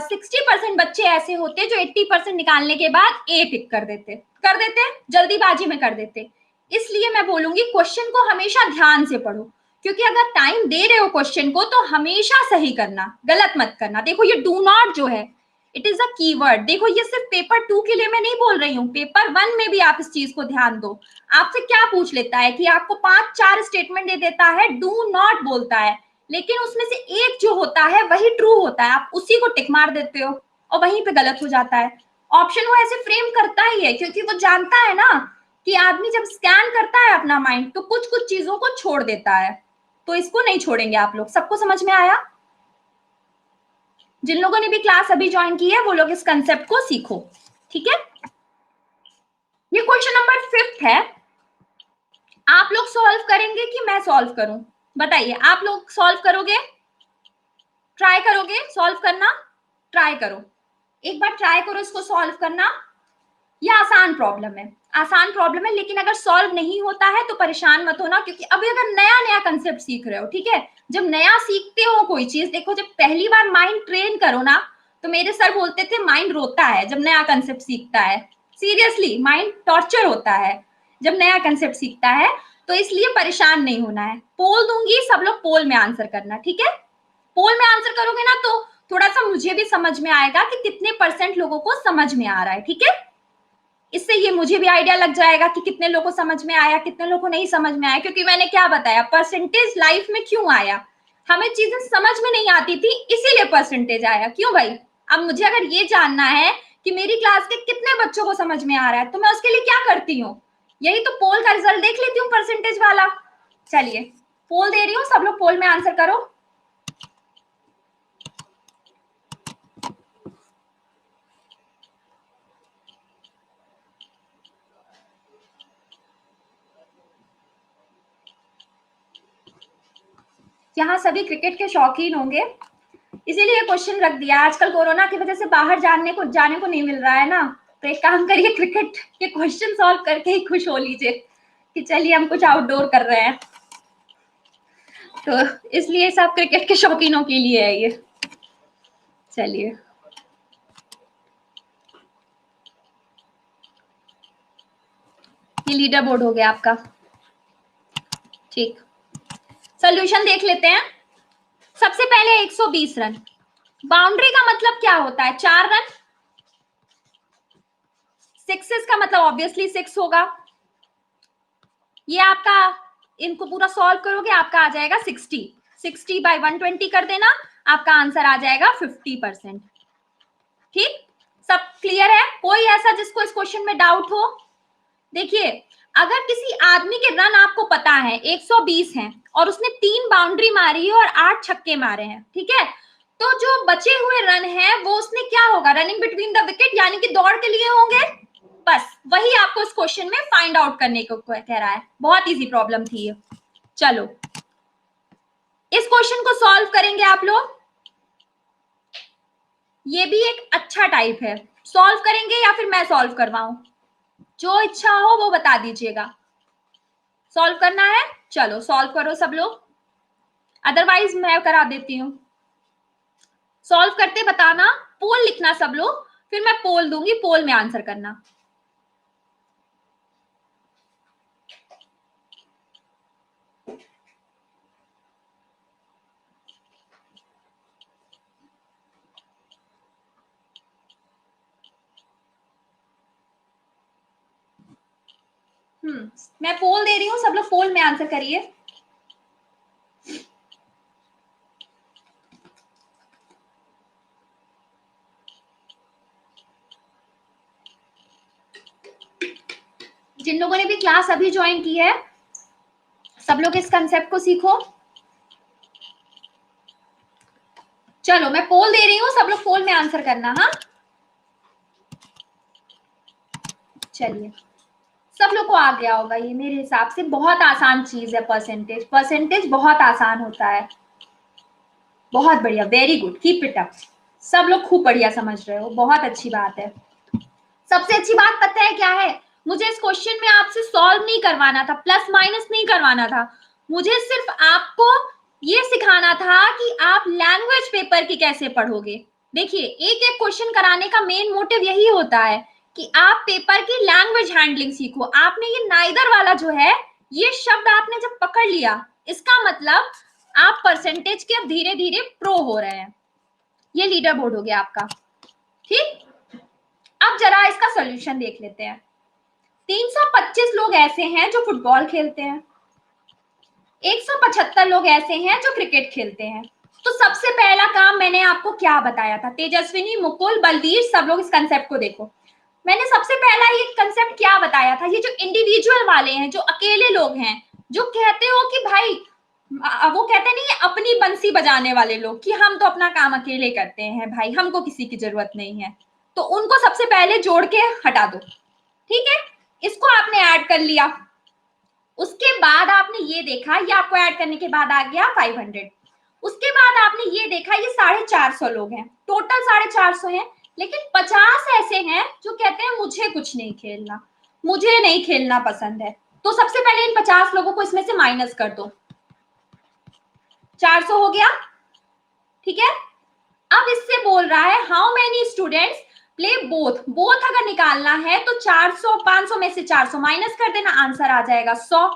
60% बच्चे ऐसे होते जो 80% निकालने के बाद ए पिक कर देते जल्दीबाजी में कर देते। इसलिए मैं बोलूंगी क्वेश्चन को हमेशा ध्यान से पढ़ो, क्योंकि अगर टाइम दे रहे हो क्वेश्चन को तो हमेशा सही करना, गलत मत करना। देखो ये डू नॉट जो है इट इज अ कीवर्ड, देखो ये सिर्फ पेपर 2 के लिए मैं नहीं बोल रही हूँ, पेपर 1 में भी आप इस चीज को ध्यान दो। आपसे क्या पूछ लेता है कि आपको 5-4 स्टेटमेंट दे देता है, डू नॉट बोलता है, लेकिन उसमें से एक जो होता है वही ट्रू होता है, आप उसी को टिक मार देते हो और वहीं पे गलत हो जाता है। ऑप्शन वो ऐसे फ्रेम करता ही है, क्योंकि वो जानता है ना कि आदमी जब स्कैन करता है अपना माइंड तो कुछ कुछ चीजों को छोड़ देता है, तो इसको नहीं छोड़ेंगे आप लोग। सबको समझ में आया? जिन लोगों ने भी क्लास अभी ज्वाइन की है वो लोग इस कंसेप्ट को सीखो, ठीक है। ये क्वेश्चन नंबर 5 है, आप लोग सॉल्व करेंगे कि मैं सॉल्व करूं, बताइए, आप लोग सॉल्व करोगे, ट्राई करोगे सॉल्व करना, ट्राई करो, एक बार ट्राई करो इसको सॉल्व करना। ये आसान प्रॉब्लम है, आसान प्रॉब्लम है, लेकिन अगर सॉल्व नहीं होता है तो परेशान मत होना, क्योंकि अभी अगर नया नया कंसेप्ट सीख रहे हो, ठीक है, जब नया सीखते हो कोई चीज, देखो जब पहली बार माइंड ट्रेन करो ना, तो मेरे सर बोलते थे माइंड रोता है जब नया कंसेप्ट सीखता है, सीरियसली माइंड टॉर्चर होता है जब नया कंसेप्ट सीखता है, तो इसलिए परेशान नहीं होना है। पोल दूंगी, सब लोग पोल में आंसर करना, ठीक है, पोल में आंसर करोगे ना तो थोड़ा सा मुझे भी समझ में आएगा कि कितने परसेंट लोगों को समझ में आ रहा है, ठीक है, इससे ये मुझे भी आइडिया लग जाएगा कि कितने लोगों को समझ में आया, कितने लोगों को नहीं समझ में आया, क्योंकि मैंने क्या बताया परसेंटेज लाइफ में क्यों आया, हमें चीजें समझ में नहीं आती थी इसीलिए परसेंटेज आया, क्यों भाई? अब मुझे अगर ये जानना है कि मेरी क्लास के कितने बच्चों को समझ में आ रहा है, तो मैं उसके लिए क्या करती हूँ, यही तो पोल का रिजल्ट देख लेती हूँ परसेंटेज वाला। चलिए पोल दे रही हूँ, सब लोग पोल में आंसर करो। यहाँ सभी क्रिकेट के शौकीन होंगे, इसीलिए क्वेश्चन रख दिया, आजकल कोरोना की वजह से बाहर जाने को नहीं मिल रहा है ना, तो एक काम करिए क्रिकेट के क्वेश्चन सॉल्व करके ही खुश हो लीजिए कि चलिए हम कुछ आउटडोर कर रहे हैं, तो इसलिए सब क्रिकेट के शौकीनों के लिए है ये। चलिए लीडर बोर्ड हो गया आपका। ठीक, सोल्यूशन देख लेते हैं। सबसे पहले 120 रन। बाउंड्री का मतलब क्या होता है? 4 रन। सिक्सेस का मतलब ऑब्वियसली 6 होगा। ये आपका, इनको पूरा सॉल्व करोगे आपका आ जाएगा 60। 60 बाय 120 कर देना, आपका आंसर आ जाएगा 50%। ठीक, सब क्लियर है? कोई ऐसा जिसको इस क्वेश्चन में डाउट हो? देखिए, अगर किसी आदमी के रन आपको पता है 120 हैं और उसने 3 बाउंड्री मारी है और 8 छक्के मारे हैं, ठीक है, तो जो बचे हुए रन हैं वो उसने क्या होगा? रनिंग बिटवीन द विकेट, यानी कि दौड़ के लिए होंगे। बस वही आपको इस क्वेश्चन में फाइंड आउट करने को कह रहा है। बहुत इजी प्रॉब्लम थी ये। चलो, इस क्वेश्चन को सॉल्व करेंगे आप लोग। ये भी एक अच्छा टाइप है। सॉल्व करेंगे या फिर मैं सॉल्व करवाऊं? जो इच्छा हो वो बता दीजिएगा। सॉल्व करना है? चलो सॉल्व करो सब लोग, अदरवाइज मैं करा देती हूँ। सॉल्व करते बताना, पोल लिखना सब लोग, फिर मैं पोल दूंगी, पोल में आंसर करना। मैं पोल दे रही हूँ, सब लोग पोल में आंसर करिए। जिन लोगों ने भी क्लास अभी ज्वाइन की है, सब लोग इस कंसेप्ट को सीखो। चलो मैं पोल दे रही हूँ, सब लोग पोल में आंसर करना। हाँ, चलिए, सब लोग को आ गया होगा ये मेरे हिसाब से। बहुत आसान चीज है परसेंटेज। परसेंटेज बहुत आसान होता है। बहुत बढ़िया, very good, keep it up. सब लोग खूब बढ़िया समझ रहे हो, बहुत अच्छी बात है। सबसे अच्छी बात पता है क्या है? मुझे इस क्वेश्चन में आपसे सॉल्व नहीं करवाना था, प्लस माइनस नहीं करवाना था। मुझे सिर्फ आपको ये सिखाना था कि आप लैंग्वेज पेपर की कैसे पढ़ोगे। देखिए, एक एक क्वेश्चन कराने का मेन मोटिव यही होता है कि आप पेपर की लैंग्वेज हैंडलिंग सीखो। आपने ये नाइदर वाला जो है, ये शब्द आपने जब पकड़ लिया, इसका मतलब आप परसेंटेज के अब धीरे धीरे प्रो हो रहे हैं। ये लीडर बोर्ड हो गया आपका। ठीक, अब जरा इसका सोल्यूशन देख लेते हैं। 325 लोग ऐसे हैं जो फुटबॉल खेलते हैं, 175 लोग ऐसे हैं जो क्रिकेट खेलते हैं। तो सबसे पहला काम मैंने आपको क्या बताया था? तेजस्विनी, मुकुल, बलवीर, सब लोग इस कंसेप्ट को देखो। मैंने सबसे पहला ये कंसेप्ट क्या बताया था? ये जो इंडिविजुअल वाले हैं, जो अकेले लोग हैं, जो कहते हो कि भाई, वो कहते नहीं है अपनी बंसी बजाने वाले लोग, कि हम तो अपना काम अकेले करते हैं भाई, हमको किसी की जरूरत नहीं है, तो उनको सबसे पहले जोड़ के हटा दो। ठीक है, इसको आपने ऐड कर लिया। उसके बाद आपने ये देखा, ये आपको ऐड करने के बाद आ गया 500। उसके बाद आपने ये देखा, ये 450 लोग हैं, टोटल 450 हैं, लेकिन 50 ऐसे हैं जो कहते हैं मुझे कुछ नहीं खेलना, मुझे नहीं खेलना पसंद है। तो सबसे पहले इन 50 लोगों को इसमें से माइनस कर दो। 400 हो गया। ठीक है, अब इससे बोल रहा है how many students play both. Both अगर निकालना है तो 400, 500 में से 400 माइनस कर देना, आंसर आ जाएगा 100।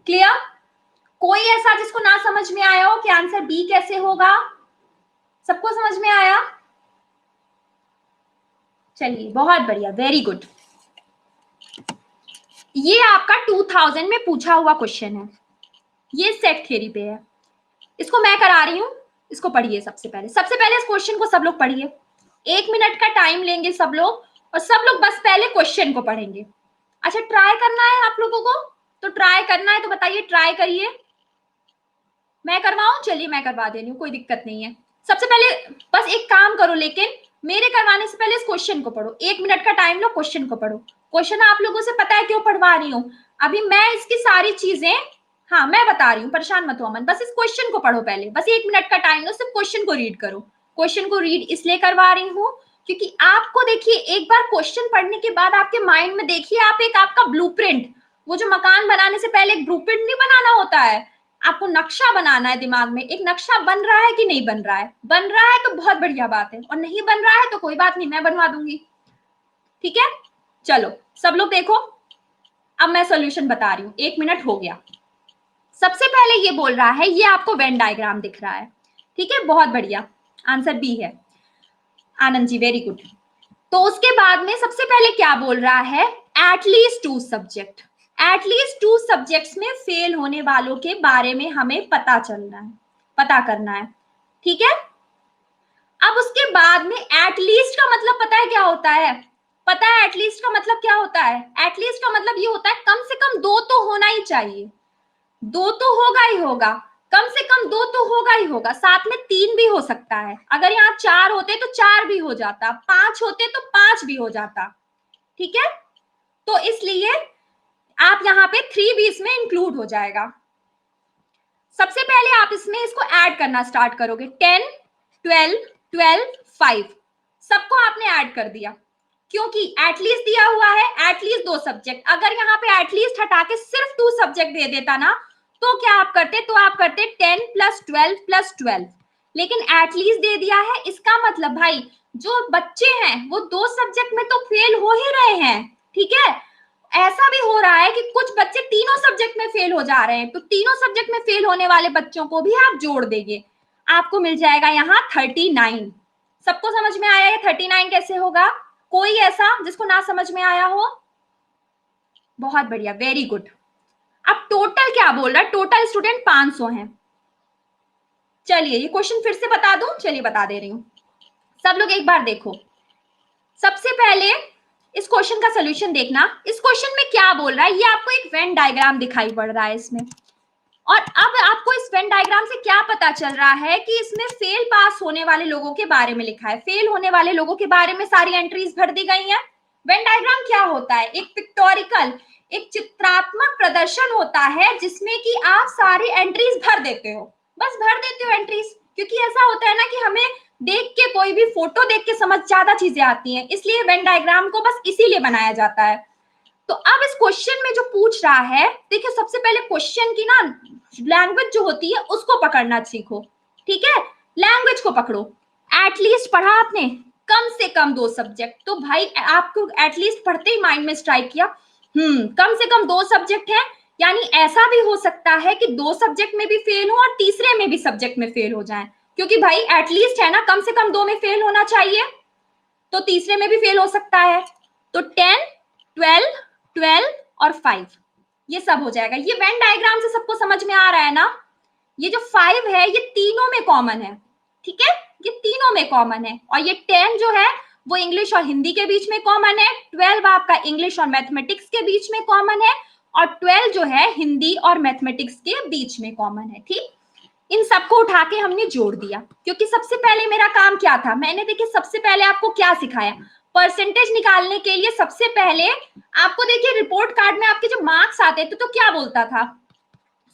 क्लियर? कोई ऐसा जिसको ना समझ में आया हो कि आंसर बी कैसे होगा? सबको समझ में आया? चलिए, बहुत बढ़िया, वेरी गुड। ये आपका 2000 में पूछा हुआ क्वेश्चन है, ये सेट थ्योरी पे है। इसको मैं करा रही हूं, इसको पढ़िए। सबसे पहले इस क्वेश्चन को सब लोग पढ़िए। 1 मिनट का टाइम लेंगे सब लोग, और सब लोग बस पहले क्वेश्चन को पढ़ेंगे। अच्छा, ट्राई करना है आप लोगों को? तो ट्राई करना है तो बताइए, ट्राई करिए। मैं करवाऊं? चलिए मैं करवा दे रही हूँ, कोई दिक्कत नहीं है। सबसे पहले बस एक काम करो, लेकिन मेरे करवाने से पहले इस क्वेश्चन को पढ़ो। 1 मिनट का टाइम लो, क्वेश्चन को पढ़ो। क्वेश्चन आप लोगों से पता है क्यों पढ़वा रही हूँ? अभी मैं इसकी सारी चीजें, हाँ मैं बता रही हूँ, परेशान मत हो अमन। बस इस क्वेश्चन को पढ़ो पहले, बस 1 मिनट का टाइम लो, सिर्फ क्वेश्चन को रीड करो। क्वेश्चन को रीड इसलिए करवा रही हूँ क्योंकि आपको देखिए, एक बार क्वेश्चन पढ़ने के बाद आपके माइंड में देखिए, आप एक आपका ब्लूप्रिंट, वो जो मकान बनाने से पहले एक ब्लूप्रिंट नहीं बनाना होता है, आपको नक्शा बनाना है दिमाग में। एक नक्शा बन रहा है कि नहीं बन रहा है? बन रहा है तो बहुत बढ़िया बात है, और नहीं बन रहा है तो कोई बात नहीं, मैं बनवा दूंगी। ठीक है, चलो सब लोग देखो। अब मैं सॉल्यूशन बता रही हूँ, 1 मिनट हो गया। सबसे पहले ये बोल रहा है, ये आपको वेन डायग्राम दिख रहा है, ठीक है, बहुत बढ़िया, आंसर बी है। Anand ji very good. तो उसके बाद में सबसे पहले क्या बोल रहा है, एटलीस्ट 2 सब्जेक्ट, एटलीस्ट 2 सब्जेक्ट्स में फेल होने वालों के बारे में हमें पता चलना है, पता करना है, ठीक है। अब उसके बाद में एटलीस्ट का मतलब पता है क्या होता है, पता है एटलीस्ट का मतलब क्या होता है, एटलीस्ट का मतलब ये होता है कम से कम 2 तो होना ही चाहिए, 2 तो होगा ही होगा, कम से कम 2 तो होगा ही होगा, साथ में 3 भी हो सकता है, अगर यहाँ 4 होते तो 4 भी हो जाता, 5 होते तो 5 भी हो जाता, ठीक है। तो इसलिए आप यहाँ पे 3 भी इसमें इंक्लूड हो जाएगा। सबसे पहले आप इसमें इसको ऐड करना स्टार्ट करोगे, 10, 12, 12, 5 सबको आपने ऐड कर दिया, क्योंकि एटलीस्ट दिया हुआ है, एटलीस्ट 2 सब्जेक्ट, अगर यहाँ पे एटलीस्ट हटा के सिर्फ 2 सब्जेक्ट दे देता ना, तो क्या आप करते, तो आप करते 10 + 12 + 12, लेकिन एटलीस्ट दे दिया है, इसका मतलब भाई जो बच्चे हैं वो 2 सब्जेक्ट में तो फेल हो ही रहे हैं, ठीक है। ऐसा भी हो रहा है कि कुछ बच्चे तीनों सब्जेक्ट में फेल हो जा रहे हैं, तो तीनों सब्जेक्ट में फेल होने वाले बच्चों को भी आप जोड़ देंगे, आपको मिल जाएगा यहाँ 39। सबको समझ में आया ये 39 कैसे होगा, कोई ऐसा जिसको ना समझ में आया हो? बहुत बढ़िया, वेरी गुड। अब टोटल क्या बोल रहा है, टोटल स्टूडेंट 500 हैं। चलिए ये क्वेश्चन फिर से बता दूं, चलिए बता दे रही हूं, सब लोग एक बार देखो। सबसे पहले इस क्वेश्चन का सोल्यूशन देखना, इस क्वेश्चन में क्या बोल रहा है, ये आपको एक वेन डायग्राम दिखाई पड़ रहा है इसमें, और अब आपको इस वेन डायग्राम से क्या पता चल रहा है कि इसमें फेल पास होने वाले लोगों के बारे में लिखा है, फेल होने वाले लोगों के बारे में सारी एंट्रीज भर दी गई हैं। वेन डायग्राम क्या होता है, एक पिक्टोरिकल, एक चित्रात्मक प्रदर्शन होता है जिसमें कि आप सारी एंट्रीज भर देते हो, बस भर देते हो एंट्रीज, क्योंकि ऐसा होता है ना कि हमें देख के, कोई भी फोटो देख के समझ ज्यादा चीजें आती हैं, इसलिए वेन डायग्राम को बस इसीलिए बनाया जाता है। तो अब इस क्वेश्चन में जो पूछ रहा है, देखिए सबसे पहले क्वेश्चन की ना लैंग्वेज जो होती है उसको पकड़ना सीखो, ठीक है, लैंग्वेज को पकड़ो। एटलीस्ट पढ़ा आपने, कम से कम 2 सब्जेक्ट, तो भाई आपको एटलीस्ट पढ़ते ही माइंड में स्ट्राइक किया, कम से कम 2 सब्जेक्ट है, यानी ऐसा भी हो सकता है कि 2 सब्जेक्ट में भी फेल हो और तीसरे में भी सब्जेक्ट में फेल हो जाए, क्योंकि भाई एटलीस्ट है ना, कम से कम 2 में फेल होना चाहिए, तो तीसरे में भी फेल हो सकता है। तो 10, 12, 12 और 5 ये सब हो जाएगा। ये वेन डायग्राम से सबको समझ में आ रहा है ना, ये जो 5 है ये तीनों में कॉमन है, ठीक है, ये तीनों में कॉमन है, और ये 10 जो है वो इंग्लिश और हिंदी के बीच में कॉमन है, 12 आपका इंग्लिश और मैथमेटिक्स के बीच में कॉमन है, और 12 जो है हिंदी और मैथमेटिक्स के बीच में कॉमन है, ठीक। इन सबको उठा के हमने जोड़ दिया, क्योंकि सबसे पहले मेरा काम क्या था, मैंने देखिए सबसे पहले आपको क्या सिखाया, परसेंटेज निकालने के लिए सबसे पहले आपको देखिए रिपोर्ट कार्ड में आपके जो मार्क्स आते थे तो क्या बोलता था,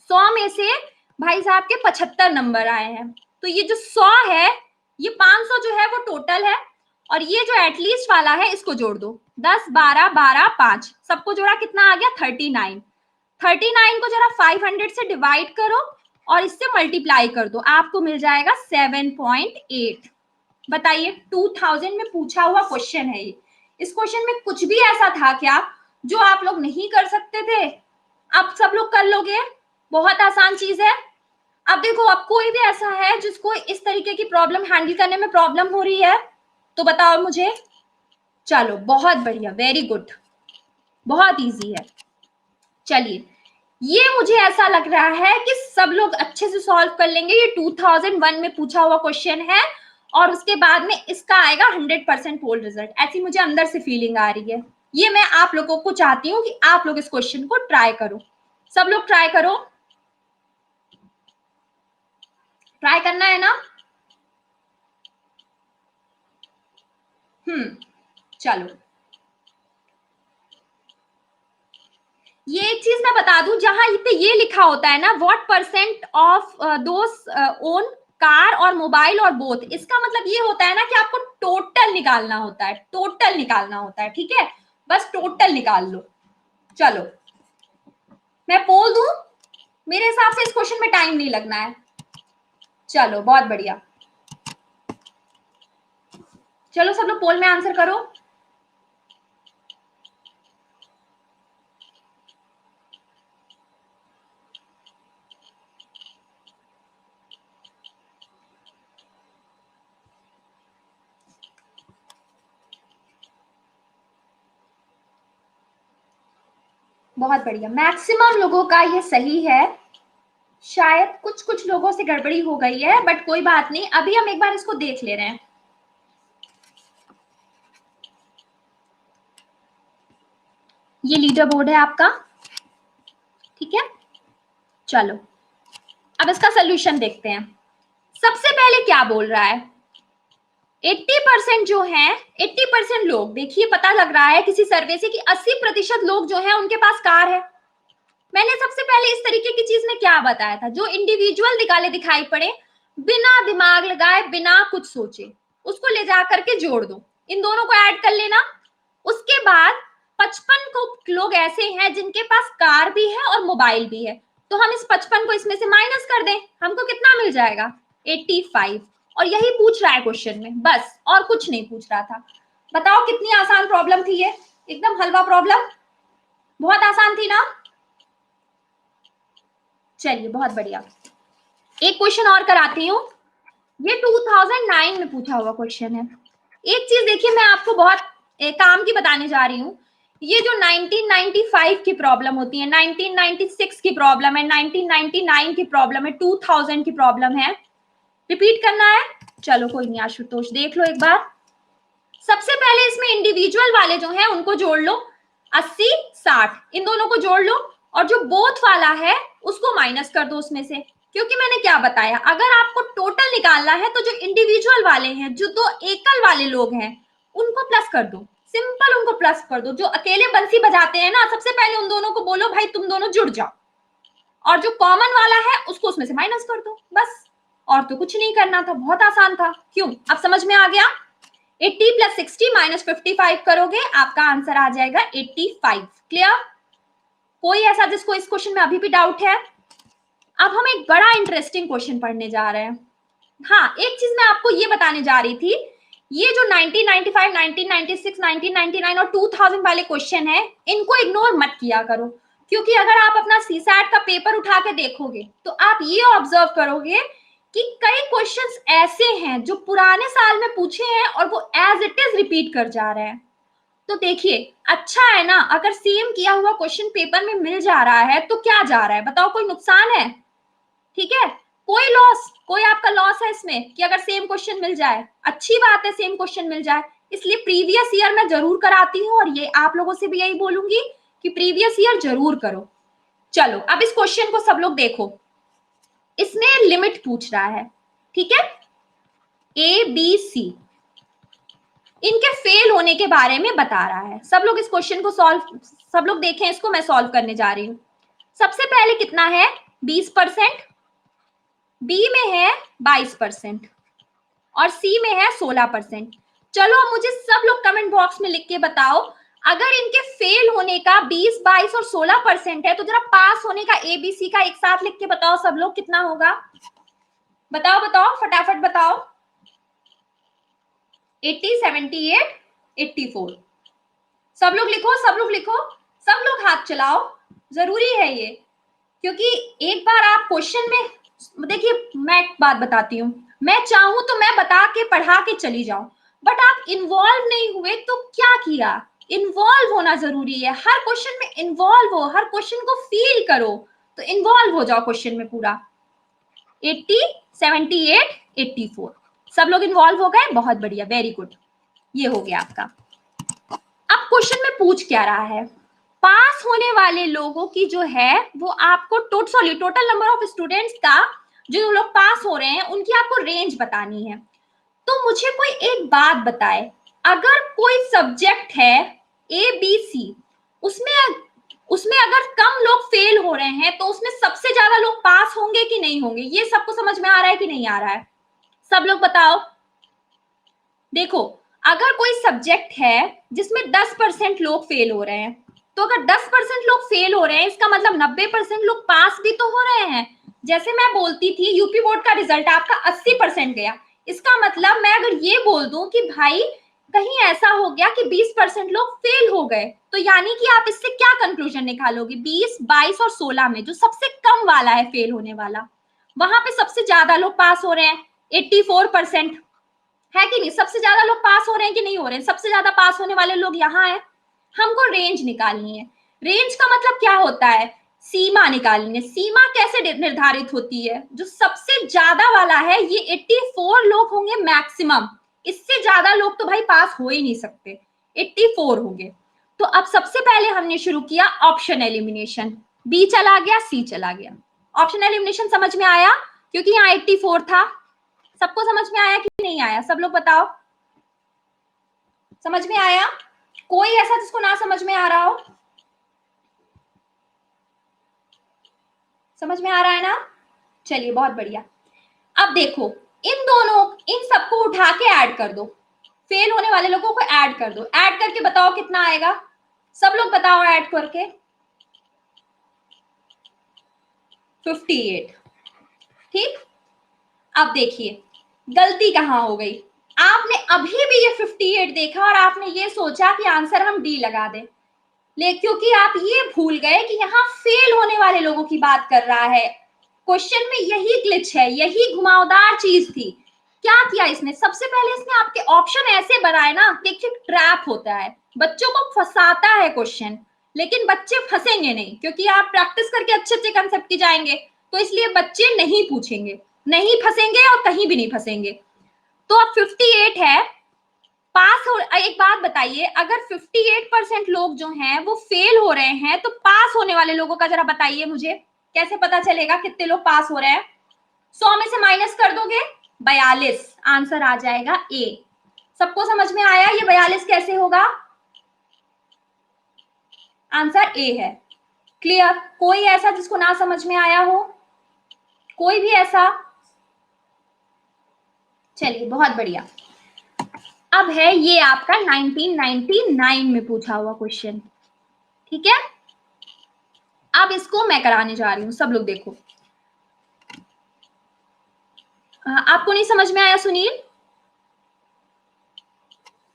100 में से भाई साहब के 75 नंबर आए हैं, तो ये जो 100 है, ये 500 जो है वो टोटल है, और ये जो एटलीस्ट वाला है इसको जोड़ दो, 10, 12, 12, 5 सबको जोड़ा कितना आ गया, 39। 39 को जरा 500 से डिवाइड करो और इससे मल्टीप्लाई कर दो, आपको मिल जाएगा 7.8। बताइए 2000 में पूछा हुआ क्वेश्चन है ये, इस क्वेश्चन में कुछ भी ऐसा था क्या जो आप लोग नहीं कर सकते थे, अब सब लोग कर लोगे, बहुत आसान चीज है। अब देखो, अब कोई भी ऐसा है जिसको इस तरीके की प्रॉब्लम हैंडल करने में प्रॉब्लम हो रही है, तो बताओ मुझे। चलो बहुत बढ़िया, वेरी गुड, बहुत इजी है। चलिए, ये मुझे ऐसा लग रहा है कि सब लोग अच्छे से सॉल्व कर लेंगे, ये 2001 में पूछा हुआ क्वेश्चन है, और उसके बाद में इसका आएगा 100% पोल रिजल्ट, ऐसी मुझे अंदर से फीलिंग आ रही है। ये मैं आप लोगों को चाहती हूँ कि आप लोग इस क्वेश्चन को ट्राई करो, सब लोग ट्राई करो, ट्राई करना है ना। चलो, ये एक चीज मैं बता दूं, जहां पे ये लिखा होता है ना, what percent of those own car और मोबाइल और बोथ, इसका मतलब ये होता है ना कि आपको टोटल निकालना होता है, टोटल निकालना होता है, ठीक है, बस टोटल निकाल लो। चलो मैं पोल दूं, मेरे हिसाब से इस क्वेश्चन में टाइम नहीं लगना है। चलो बहुत बढ़िया, चलो सब लोग पोल में आंसर करो। बहुत बढ़िया, मैक्सिमम लोगों का ये सही है। शायद कुछ कुछ लोगों से गड़बड़ी हो गई है, बट कोई बात नहीं, अभी हम एक बार इसको देख ले रहे हैं। ये लीडर बोर्ड है आपका, ठीक है। चलो अब इसका सोल्यूशन देखते हैं। सबसे पहले क्या बोल रहा है, 80% जो है, 80% लोग, देखिए पता लग रहा है किसी सर्वे से कि 80% लोग जो है उनके पास कार है। मैंने सबसे पहले इस तरीके की चीज में क्या बताया था, जो इंडिविजुअल निकाले दिखाई पड़े, बिना दिमाग लगाए बिना कुछ सोचे उसको ले जा करके जोड़ दो, इन दोनों को ऐड कर लेना। उसके बाद 55 को लोग ऐसे हैं जिनके पास कार भी है और मोबाइल भी है, तो हम इस 55 को इसमें से माइनस कर दें, हमको कितना मिल जाएगा, 85। और यही पूछ रहा है क्वेश्चन में, बस और कुछ नहीं पूछ रहा था। बताओ कितनी आसान प्रॉब्लम थी ये, एकदम हलवा प्रॉब्लम, बहुत आसान थी ना। चलिए बहुत बढ़िया, एक क्वेश्चन और कराती हूँ। ये 2009 में पूछा हुआ क्वेश्चन है। एक चीज देखिए, मैं आपको बहुत काम की बताने जा रही हूँ। ये जो 1995 की प्रॉब्लम होती है, 1996 की प्रॉब्लम है, 1999 की प्रॉब्लम है, 2000 की प्रॉब्लम है, रिपीट करना है। चलो कोई नहीं आशुतोष, देख लो एक बार। सबसे पहले इसमें इंडिविजुअल वाले जो हैं उनको जोड़ लो, 80 60 इन दोनों को जोड़ लो, और जो बोथ वाला है उसको माइनस कर दो उसमें से। क्योंकि मैंने क्या बताया, अगर आपको टोटल निकालना है तो जो इंडिविजुअल वाले हैं, जो दो एकल वाले लोग हैं, उनको प्लस कर दो, सिंपल उनको प्लस कर दो। जो अकेले बंसी बजाते हैं ना, सबसे पहले उन दोनों को बोलो भाई तुम दोनों जुड़ जाओ, और जो कॉमन वाला है उसको उसमें से माइनस कर दो, बस। और तो कुछ नहीं करना था, बहुत आसान था। क्यों, अब समझ में आ गया। 80 + 60 - 55 करोगे, आपका आंसर आ जाएगा 85। क्लियर, कोई ऐसा जिसको इस क्वेश्चन में अभी भी डाउट है। अब हम एक बड़ा इंटरेस्टिंग क्वेश्चन पढ़ने जा रहे हैं। हाँ, एक चीज मैं आपको ये बताने जा रही थी, ये जो 1995, 1996, 1999 और 2000 वाले क्वेश्चन है, इनको इग्नोर मत किया करो। क्योंकि अगर आप अपना सीसैट का पेपर उठा के देखोगे तो आप ये ऑब्जर्व करोगे कि कई क्वेश्चंस ऐसे हैं जो पुराने साल में पूछे हैं और वो एज इट इज रिपीट कर जा रहे हैं। तो देखिए, अच्छा है ना, अगर सेम किया हुआ क्वेश्चन पेपर में मिल जा रहा है तो क्या जा रहा है, बताओ, कोई नुकसान है, ठीक है, कोई लॉस, कोई आपका लॉस है इसमें कि अगर सेम क्वेश्चन मिल जाए, अच्छी बात है सेम क्वेश्चन मिल जाए। इसलिए प्रीवियस ईयर मैं जरूर कराती हूँ, और ये आप लोगों से भी यही बोलूंगी कि प्रीवियस ईयर जरूर करो। चलो अब इस क्वेश्चन को सब लोग देखो, इसमें लिमिट पूछ रहा है, ठीक है, ए बी सी, इनके फेल होने के बारे में बता रहा है। सब लोग इस क्वेश्चन को सॉल्व, सब लोग देखें इसको, मैं सॉल्व करने जा रही हूँ। सबसे पहले कितना है, 20%, बी में है 22% और सी में है 16%। चलो अब मुझे सब लोग कमेंट बॉक्स में लिख के बताओ, अगर इनके फेल होने का 20, 22 और 16% है, तो जरा पास होने का ए बी सी का एक साथ लिख के बताओ सब लोग, कितना होगा, बताओ बताओ फटाफट बताओ। 80, 78, 84, सब लोग लिखो, सब लोग लिखो, सब लोग हाथ चलाओ, जरूरी है ये। क्योंकि एक बार आप क्वेश्चन में देखिए, मैं एक बात बताती हूँ, मैं चाहूं तो मैं बता के पढ़ा के चली जाऊं, बट आप इन्वॉल्व नहीं हुए तो क्या किया। इन्वॉल्व होना जरूरी है, हर क्वेश्चन में इन्वॉल्व हो, हर क्वेश्चन को फील करो, तो इन्वॉल्व हो जाओ क्वेश्चन में पूरा। 80, 78, 84, सब लोग इन्वॉल्व हो गए, बहुत बढ़िया, वेरी गुड, ये हो गया आपका। अब क्वेश्चन में पूछ क्या रहा है, पास होने वाले लोगों की जो है वो आपको टोटल नंबर ऑफ स्टूडेंट्स का, जो लोग पास हो रहे हैं उनकी आपको रेंज बतानी है। तो मुझे कोई एक बात बताए, अगर कोई सब्जेक्ट है ए बी सी, उसमें उसमें अगर कम लोग फेल हो रहे हैं तो उसमें सबसे ज्यादा लोग पास होंगे कि नहीं होंगे, ये सबको समझ में आ रहा है कि नहीं आ रहा है, सब लोग बताओ। देखो, अगर कोई सब्जेक्ट है जिसमें 10% लोग फेल हो रहे हैं, तो अगर 10% लोग फेल हो रहे हैं, इसका मतलब 90% लोग पास भी तो हो रहे हैं। जैसे मैं बोलती थी यूपी बोर्ड का रिजल्ट आपका 80% गया, इसका मतलब मैं अगर ये बोल दूं कि भाई कहीं ऐसा हो गया कि 20% लोग फेल हो गए, तो यानी कि आप इससे क्या कंक्लूजन निकालोगे, 20, 22 और 16 में जो सबसे कम वाला है फेल होने वाला, वहां पे सबसे ज्यादा लोग पास हो रहे हैं, 84%, है कि नहीं, सबसे ज्यादा लोग पास हो रहे हैं कि नहीं हो रहे हैं, सबसे ज्यादा पास होने वाले लोग यहाँ है। हमको रेंज निकालनी है, रेंज का मतलब क्या होता है? सीमा निकालनी है। सीमा कैसे निर्धारित होती है? जो सबसे ज्यादा वाला है ये 84 लोग होंगे मैक्सिमम, इससे ज्यादा लोग तो भाई पास हो ही नहीं सकते, 84 होंगे। तो अब सबसे पहले हमने शुरू किया ऑप्शन एलिमिनेशन, बी चला गया, सी चला गया। ऑप्शन एलिमिनेशन समझ में आया? क्योंकि यहाँ 84 था। सबको समझ में आया कि नहीं आया? सब लोग बताओ, समझ में आया? कोई ऐसा जिसको ना समझ में आ रहा हो? समझ में आ रहा है ना? चलिए बहुत बढ़िया। अब देखो, इन दोनों, इन सबको उठा के ऐड कर दो, फेल होने वाले लोगों को ऐड कर दो। ऐड करके बताओ कितना आएगा? सब लोग बताओ ऐड करके। 58। ठीक। अब देखिए गलती कहां हो गई। आपने अभी भी ये 58 देखा और आपने ये सोचा कि आंसर हम डी लगा दें, ले क्योंकि आप ये भूल गए कि यहाँ फेल होने वाले लोगों की बात कर रहा है। क्वेश्चन में यही ग्लिच है, यही घुमावदार चीज थी। क्या किया इसने? सबसे पहले इसने आपके ऑप्शन ऐसे बनाए ना कि एक ट्रैप होता है, बच्चों को फंसाता है क्वेश्चन, लेकिन बच्चे फंसेंगे नहीं क्योंकि आप प्रैक्टिस करके अच्छे अच्छे कंसेप्ट की जाएंगे, तो इसलिए बच्चे नहीं पूछेंगे, नहीं फंसेंगे और कहीं भी नहीं फंसेंगे। तो अब 58 है, पास हो। एक बात बताइए, अगर 58% लोग जो हैं वो फेल हो रहे हैं, तो पास होने वाले लोगों का जरा बताइए मुझे, कैसे पता चलेगा कितने लोग पास हो रहे हैं? 100 में से माइनस कर दोगे, 42, आंसर आ जाएगा ए। सबको समझ में आया ये 42 कैसे होगा? आंसर ए है। क्लियर? कोई ऐसा जिसको ना समझ में आया हो? कोई भी ऐसा? चलिए बहुत बढ़िया। अब है ये आपका 1999 में पूछा हुआ क्वेश्चन, ठीक है? अब इसको मैं कराने जा रही हूं, सब लोग देखो। आपको नहीं समझ में आया सुनील?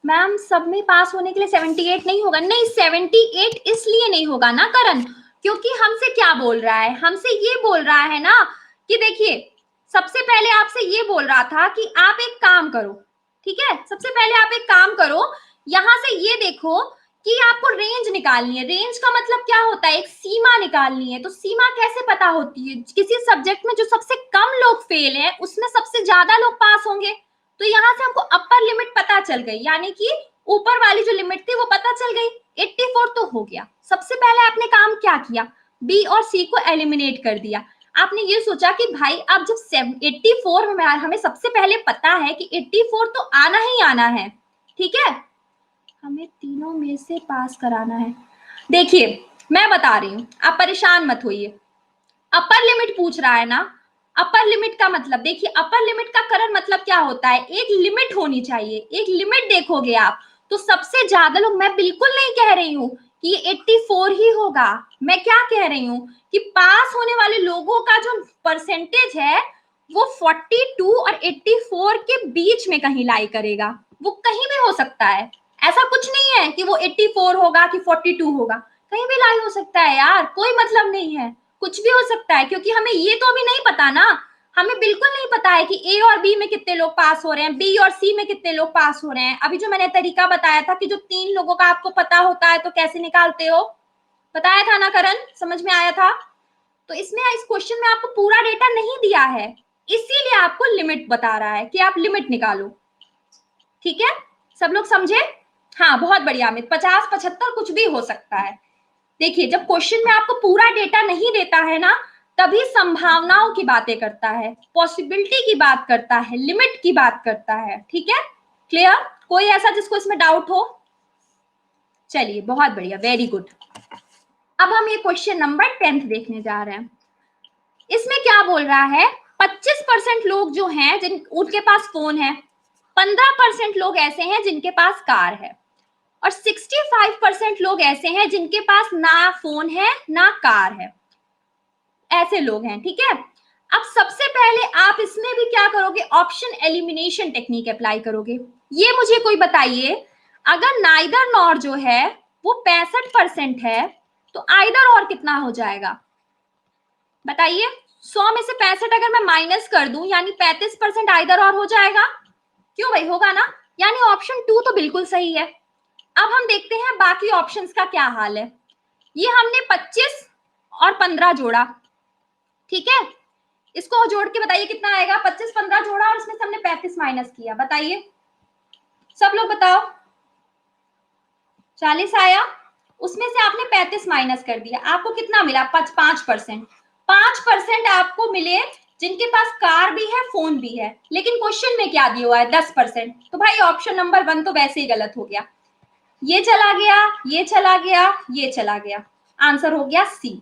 मैम सब में पास होने के लिए 78 नहीं होगा। नहीं, 78 इसलिए नहीं होगा ना करण, क्योंकि हमसे क्या बोल रहा है? हमसे ये बोल रहा है ना कि देखिए, सबसे पहले आपसे ये बोल रहा था कि आप एक काम करो, ठीक है? सबसे पहले आप एक काम करो, यहां से ये देखो कि आपको रेंज निकालनी है। रेंज का मतलब क्या होता है? एक सीमा निकालनी है। तो सीमा कैसे पता होती है? किसी सब्जेक्ट में जो सबसे कम लोग फेल हैं उसमें सबसे ज्यादा लोग पास होंगे। तो यहाँ से हमको अपर लिमिट पता चल गई, यानी कि ऊपर वाली जो लिमिट थी वो पता चल गई। 84 तो हो गया। सबसे पहले आपने काम क्या किया? बी और सी को एलिमिनेट कर दिया। आपने ये सोचा कि भाई अब जब 84 में हमें सबसे पहले पता है कि 84 तो आना ही आना है, ठीक है? हमें तीनों में से पास कराना है। देखिए मैं बता रही हूं, आप परेशान मत होइए। अपर लिमिट पूछ रहा है ना, अपर लिमिट का मतलब देखिए, अपर लिमिट का करण मतलब क्या होता है? एक लिमिट होनी चाहिए। एक लिमिट देखोगे आप तो सबसे ज्यादा लोग, मैं बिल्कुल नहीं कह रही हूं कि 84 ही होगा। मैं क्या कह रही हूं कि पास होने वाले लोगों का जो परसेंटेज है वो 42 और 84 के बीच में कहीं लाई करेगा। वो कहीं भी हो सकता है, ऐसा कुछ नहीं है कि वो 84 होगा कि 42 होगा, कहीं भी लाई हो सकता है यार, कोई मतलब नहीं है, कुछ भी हो सकता है। क्योंकि हमें ये तो अभी नहीं पता ना, हमें बिल्कुल नहीं पता है कि ए और बी में कितने लोग पास हो रहे हैं, बी और सी में कितने लोग पास हो रहे हैं। अभी जो मैंने तरीका बताया था कि जो 3 लोगों का आपको पता होता है तो कैसे निकालते हो, बताया था ना करण, समझ में आया था? तो इसमें इस क्वेश्चन में आपको पूरा डेटा नहीं दिया है, इसीलिए आपको लिमिट बता रहा है कि आप लिमिट निकालो, ठीक है? सब लोग समझे? हाँ बहुत बढ़िया अमित, 50 75 कुछ भी हो सकता है। देखिए जब क्वेश्चन में आपको पूरा डेटा नहीं देता है ना, तभी संभावनाओं की बातें करता है, पॉसिबिलिटी की बात करता है, लिमिट की बात करता है, ठीक है? क्लियर? कोई ऐसा जिसको इसमें डाउट हो? चलिए बहुत बढ़िया, वेरी गुड। अब हम ये क्वेश्चन नंबर 10 देखने जा रहे हैं। इसमें क्या बोल रहा है? 25% लोग जो हैं जिन उनके पास फोन है, 15% लोग ऐसे हैं जिनके पास कार है, और 65% लोग ऐसे हैं जिनके पास ना फोन है ना कार है। ऐसे लोग हैं, ठीक है? अब सबसे पहले आप इसमें भी क्या करोगे? ऑप्शन एलिमिनेशन टेक्निक अप्लाई करोगे। ये मुझे कोई बताइए, अगर नाइदर नॉर जो है वो 65% है, तो आइदर और कितना हो जाएगा? बताइए। 100 में से 65 अगर मैं माइनस कर दूं, यानी 35% आइदर और हो जाएगा। क्यों भाई, होगा ना? यानी ऑप्शन 2 तो बिल्कुल सही है। अब हम देखते हैं बाकी ऑप्शंस का क्या हाल है। ये हमने 25 और 15 जोड़ा, ठीक है, इसको जोड़ के बताइए कितना आएगा। 25 15 जोड़ा और इसमें से हमने 35 माइनस किया, बताइए सब लोग बताओ। 40 आया, उसमें से आपने 35 माइनस कर दिया, आपको कितना मिला? 5%। 5% आपको मिले जिनके पास कार भी है फोन भी है, लेकिन क्वेश्चन में क्या दिया हुआ है? 10%। तो भाई ऑप्शन नंबर 1 तो वैसे ही गलत हो गया, ये चला गया, ये चला गया, ये चला गया, आंसर हो गया सी।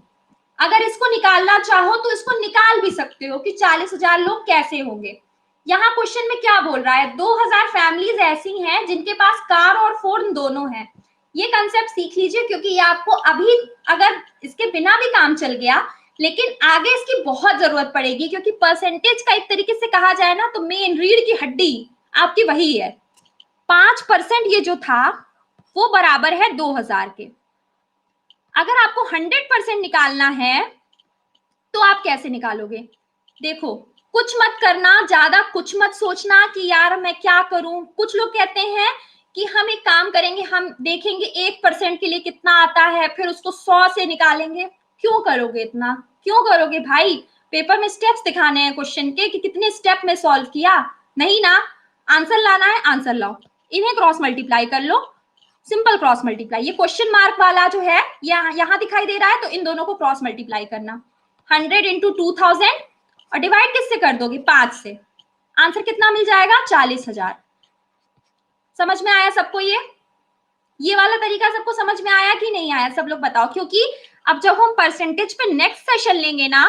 अगर इसको निकालना चाहो तो इसको निकाल भी सकते हो कि 40,000 लोग कैसे होंगे। यहाँ क्वेश्चन में क्या बोल रहा है? 2000 फैमिलीज ऐसी हैं जिनके पास कार और फोन दोनों है। ये कंसेप्ट सीख लीजिए, क्योंकि ये आपको अभी अगर इसके बिना भी काम चल गया, लेकिन आगे इसकी बहुत जरूरत पड़ेगी, क्योंकि परसेंटेज का एक तरीके से कहा जाए ना तो मेन रीढ़ की हड्डी आपकी वही है। 5% ये जो था वो बराबर है 2000 के। अगर आपको 100% निकालना है तो आप कैसे निकालोगे? देखो, कुछ मत करना, ज्यादा कुछ मत सोचना कि यार मैं क्या करूं। कुछ लोग कहते हैं कि हम एक काम करेंगे, हम देखेंगे 1% के लिए कितना आता है, फिर उसको 100 से निकालेंगे। क्यों करोगे इतना? क्यों करोगे भाई? पेपर में स्टेप्स दिखाने हैं क्वेश्चन के कि कितने स्टेप में सॉल्व किया, नहीं ना। आंसर लाना है, आंसर लाओ, इन्हें क्रॉस मल्टीप्लाई कर लो, सिंपल क्रॉस मल्टीप्लाई। ये क्वेश्चन मार्क वाला जो है यहाँ दिखाई दे रहा है, तो इन दोनों को क्रॉस मल्टीप्लाई करना। 100 इंटू 2000 और डिवाइड किससे कर दोगे? 5 से। आंसर कितना मिल जाएगा? 40,000। समझ में आया सबको? ये वाला तरीका सबको समझ में आया कि नहीं आया? सब लोग बताओ, क्योंकि अब जब हम परसेंटेज पे नेक्स्ट सेशन लेंगे ना,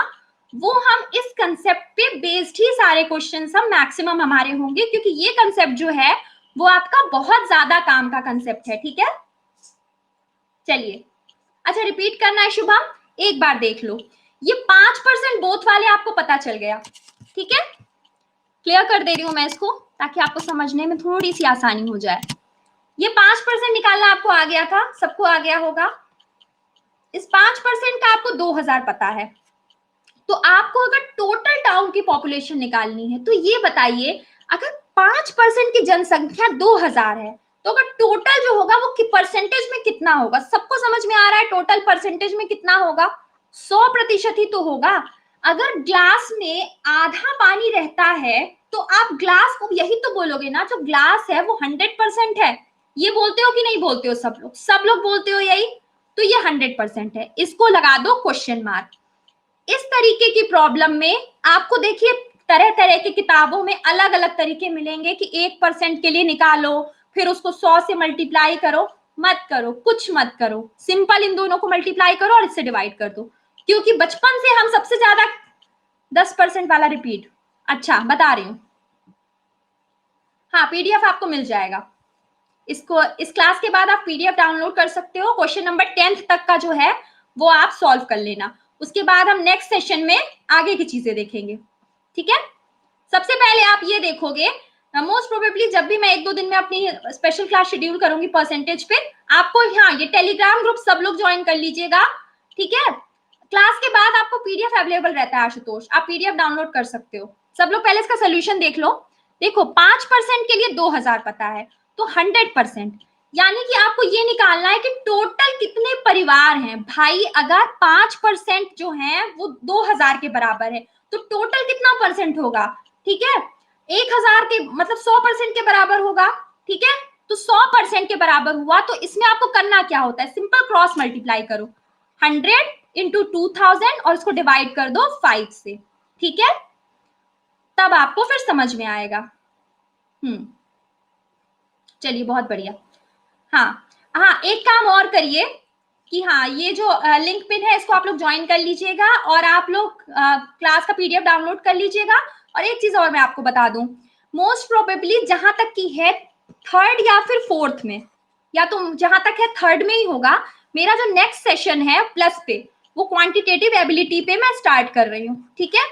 वो हम इस कंसेप्ट पे बेस्ड ही सारे क्वेश्चन हम मैक्सिमम हमारे होंगे, क्योंकि ये कंसेप्ट जो है वो आपका बहुत ज्यादा काम का कंसेप्ट है, ठीक है। चलिए, अच्छा रिपीट करना है शुभम, एक बार देख लो। ये 5% बोथ वाले आपको पता चल गया, ठीक है। क्लियर कर दे रही हूं मैं इसको, ताकि आपको समझने में थोड़ी सी आसानी हो जाए। ये 5% निकालना आपको आ गया था, सबको आ गया होगा। इस 5% का आपको 2000 पता है, तो आपको अगर टोटल टाउन की पॉपुलेशन निकालनी है तो ये बताइए, अगर 5% की जनसंख्या 2000 है, तो अगर टोटल जो होगा वो परसेंटेज में कितना होगा? सबको समझ में आ रहा है टोटल परसेंटेज में कितना होगा? 100% ही तो होगा। अगर ग्लास में आधा पानी रहता है तो आप ग्लास को यही तो बोलोगे ना, जो ग्लास है वो 100% है। ये बोलते हो कि नहीं बोलते हो? सब लोग बोलते हो यही। तो ये 100% है, इसको लगा दो क्वेश्चन मार्क। इस तरीके की प्रॉब्लम में आपको देखिए तरह तरह की किताबों में अलग अलग तरीके मिलेंगे कि 1% के लिए निकालो, फिर उसको 100 से मल्टीप्लाई करो। मत करो, कुछ मत करो, सिंपल इन दोनों को मल्टीप्लाई करो और इससे डिवाइड कर दो, क्योंकि बचपन से हम सबसे ज्यादा 10% वाला रिपीट। अच्छा बता रही हूँ, हाँ पीडीएफ आपको मिल जाएगा। इसको इस क्लास के बाद आप पीडीएफ डाउनलोड कर सकते हो। क्वेश्चन नंबर 10th तक का जो है वो आप सॉल्व कर लेना, उसके बाद हम नेक्स्ट सेशन में आगे की चीजें देखेंगे, ठीक है। सबसे पहले आप ये देखोगे, मोस्ट प्रोबेबली जब भी मैं 1-2 दिन में अपनी स्पेशल क्लास शेड्यूल करूंगी परसेंटेज पे, आपको यहाँ ये टेलीग्राम ग्रुप सब लोग ज्वाइन कर लीजिएगा, ठीक है। क्लास के बाद आपको पीडीएफ अवेलेबल रहता है आशुतोष, आप पीडीएफ डाउनलोड कर सकते हो। सब लोग पहले इसका सोल्यूशन देख लो। देखो 5% के लिए 2000 पता है, तो 100%, यानी कि आपको ये निकालना है कि टोटल कितने परिवार हैं भाई। अगर 5% जो है वो 2000 के बराबर है, तो टोटल कितना परसेंट होगा? ठीक है, 1000 के मतलब 100% के बराबर होगा, ठीक है। तो 100% के बराबर हुआ, तो इसमें आपको करना क्या होता है? सिंपल क्रॉस मल्टीप्लाई करो, 100 इंटू 2000 और इसको डिवाइड कर दो 5 से, ठीक है, तब आपको फिर समझ में आएगा। चलिए बहुत बढ़िया। हाँ हाँ, एक काम और करिए कि हाँ ये जो लिंक पिन है इसको आप लोग ज्वाइन कर लीजिएगा, और आप लोग क्लास का पीडीएफ डाउनलोड कर लीजिएगा। और एक चीज और मैं आपको बता दूं, मोस्ट प्रोबेबली जहां तक की है थर्ड या फिर फोर्थ में, या तो जहां तक है थर्ड में ही होगा। मेरा जो नेक्स्ट सेशन है प्लस पे, वो क्वांटिटेटिव एबिलिटी पे मैं स्टार्ट कर रही हूँ, ठीक है।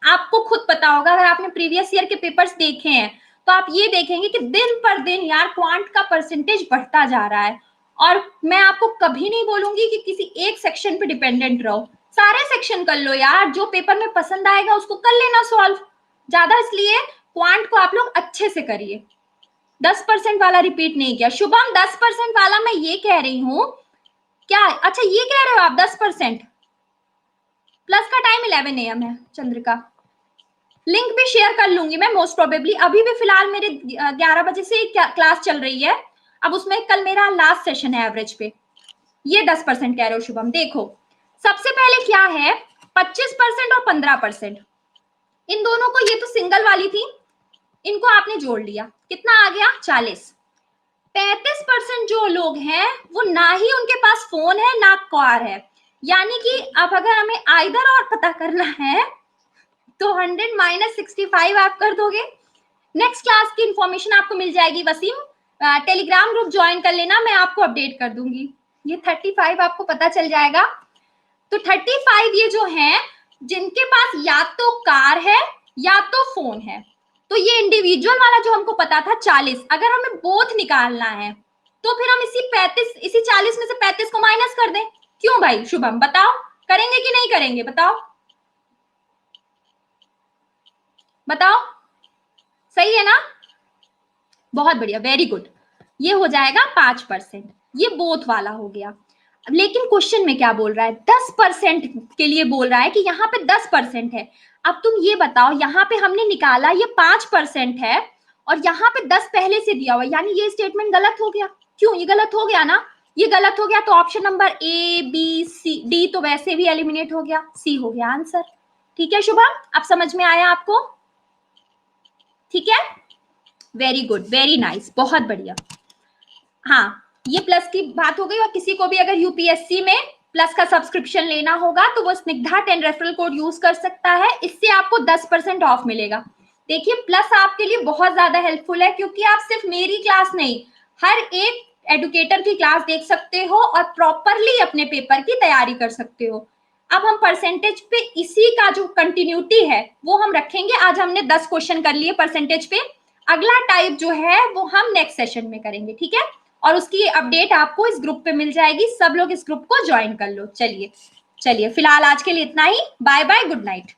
आपको खुद पता होगा, अगर आपने प्रीवियस ईयर के पेपर्स देखे हैं तो आप ये देखेंगे कि दिन पर दिन यार क्वांट का परसेंटेज बढ़ता जा रहा है। और मैं आपको कभी नहीं बोलूंगी कि किसी एक सेक्शन पे डिपेंडेंट रहो, सारे सेक्शन कर लो यार, जो पेपर में पसंद आएगा उसको कर लेना सॉल्व। ज्यादा इसलिए क्वांट को आप लोग अच्छे से करिए। 10% वाला रिपीट नहीं किया शुभम, 10% वाला मैं ये कह रही हूं क्या? अच्छा ये कह रहे हो आप 10%? प्लस का टाइम 11 AM है चंद्रिका। लिंक भी शेयर कर लूंगी मैं मोस्ट प्रोबेबली। अभी भी फिलहाल मेरे 11 बजे से क्लास चल रही है। अब उसमें कल मेरा लास्ट सेशन है एवरेज पे। ये 10% कह रहे हो शुभम। देखो सबसे पहले क्या है, 25% और 15%, इन दोनों को, ये तो सिंगल वाली थी, इनको आपने जोड़ लिया, कितना आ गया? 40। 35% जो लोग हैं वो ना ही उनके पास फोन है ना कार है, यानी कि अब अगर हमें आइदर और पता करना है तो 100 माइनस 65 आप कर दोगे। नेक्स्ट क्लास की इंफॉर्मेशन आपको मिल जाएगी वसीम, टेलीग्राम ग्रुप ज्वाइन कर लेना, मैं आपको अपडेट कर दूंगी। ये 35 आपको पता चल जाएगा। तो 35 ये जो है जिनके पास या तो कार है या तो फोन है। तो ये इंडिविजुअल वाला जो हमको पता था 40, अगर हमें बोथ निकालना है तो फिर हम इसी 40 में से 35 को माइनस कर दें। क्यों भाई शुभम बताओ, करेंगे कि नहीं करेंगे? बताओ बताओ, सही है ना? बहुत बढ़िया, वेरी गुड। ये हो जाएगा 5%। ये बोथ वाला हो गया। लेकिन क्वेश्चन में क्या बोल रहा है? 10% के लिए बोल रहा है कि यहाँ पे 10% है। अब तुम ये बताओ, यहाँ पे हमने निकाला ये 5% है और यहाँ पे 10 पहले से दिया हुआ, यानी ये स्टेटमेंट गलत हो गया। क्यों? ये गलत हो गया ना। ये गलत हो गया तो option number A B C D तो वैसे भी एलिमिनेट हो गया, सी हो गया आंसर। ठीक है शुभम, अब समझ में आया आपको? ठीक है, वेरी गुड, वेरी नाइस, बहुत बढ़िया। हाँ, ये प्लस की बात हो गई। और किसी को भी अगर यूपीएससी में प्लस का सब्सक्रिप्शन लेना होगा तो वो स्निग्धा 10 रेफरल कोड यूज कर सकता है, इससे आपको 10% ऑफ मिलेगा। देखिए प्लस आपके लिए बहुत ज्यादा हेल्पफुल है, क्योंकि आप सिर्फ मेरी क्लास नहीं, हर एक एडुकेटर की क्लास देख सकते हो और प्रॉपरली अपने पेपर की तैयारी कर सकते हो। अब हम परसेंटेज पे इसी का जो कंटिन्यूटी है वो हम रखेंगे। आज हमने 10 क्वेश्चन कर लिए परसेंटेज पे, अगला टाइप जो है वो हम नेक्स्ट सेशन में करेंगे। ठीक है, और उसकी अपडेट आपको इस ग्रुप पे मिल जाएगी, सब लोग इस ग्रुप को ज्वाइन कर लो। चलिए चलिए, फिलहाल आज के लिए इतना ही। Bye bye, good night.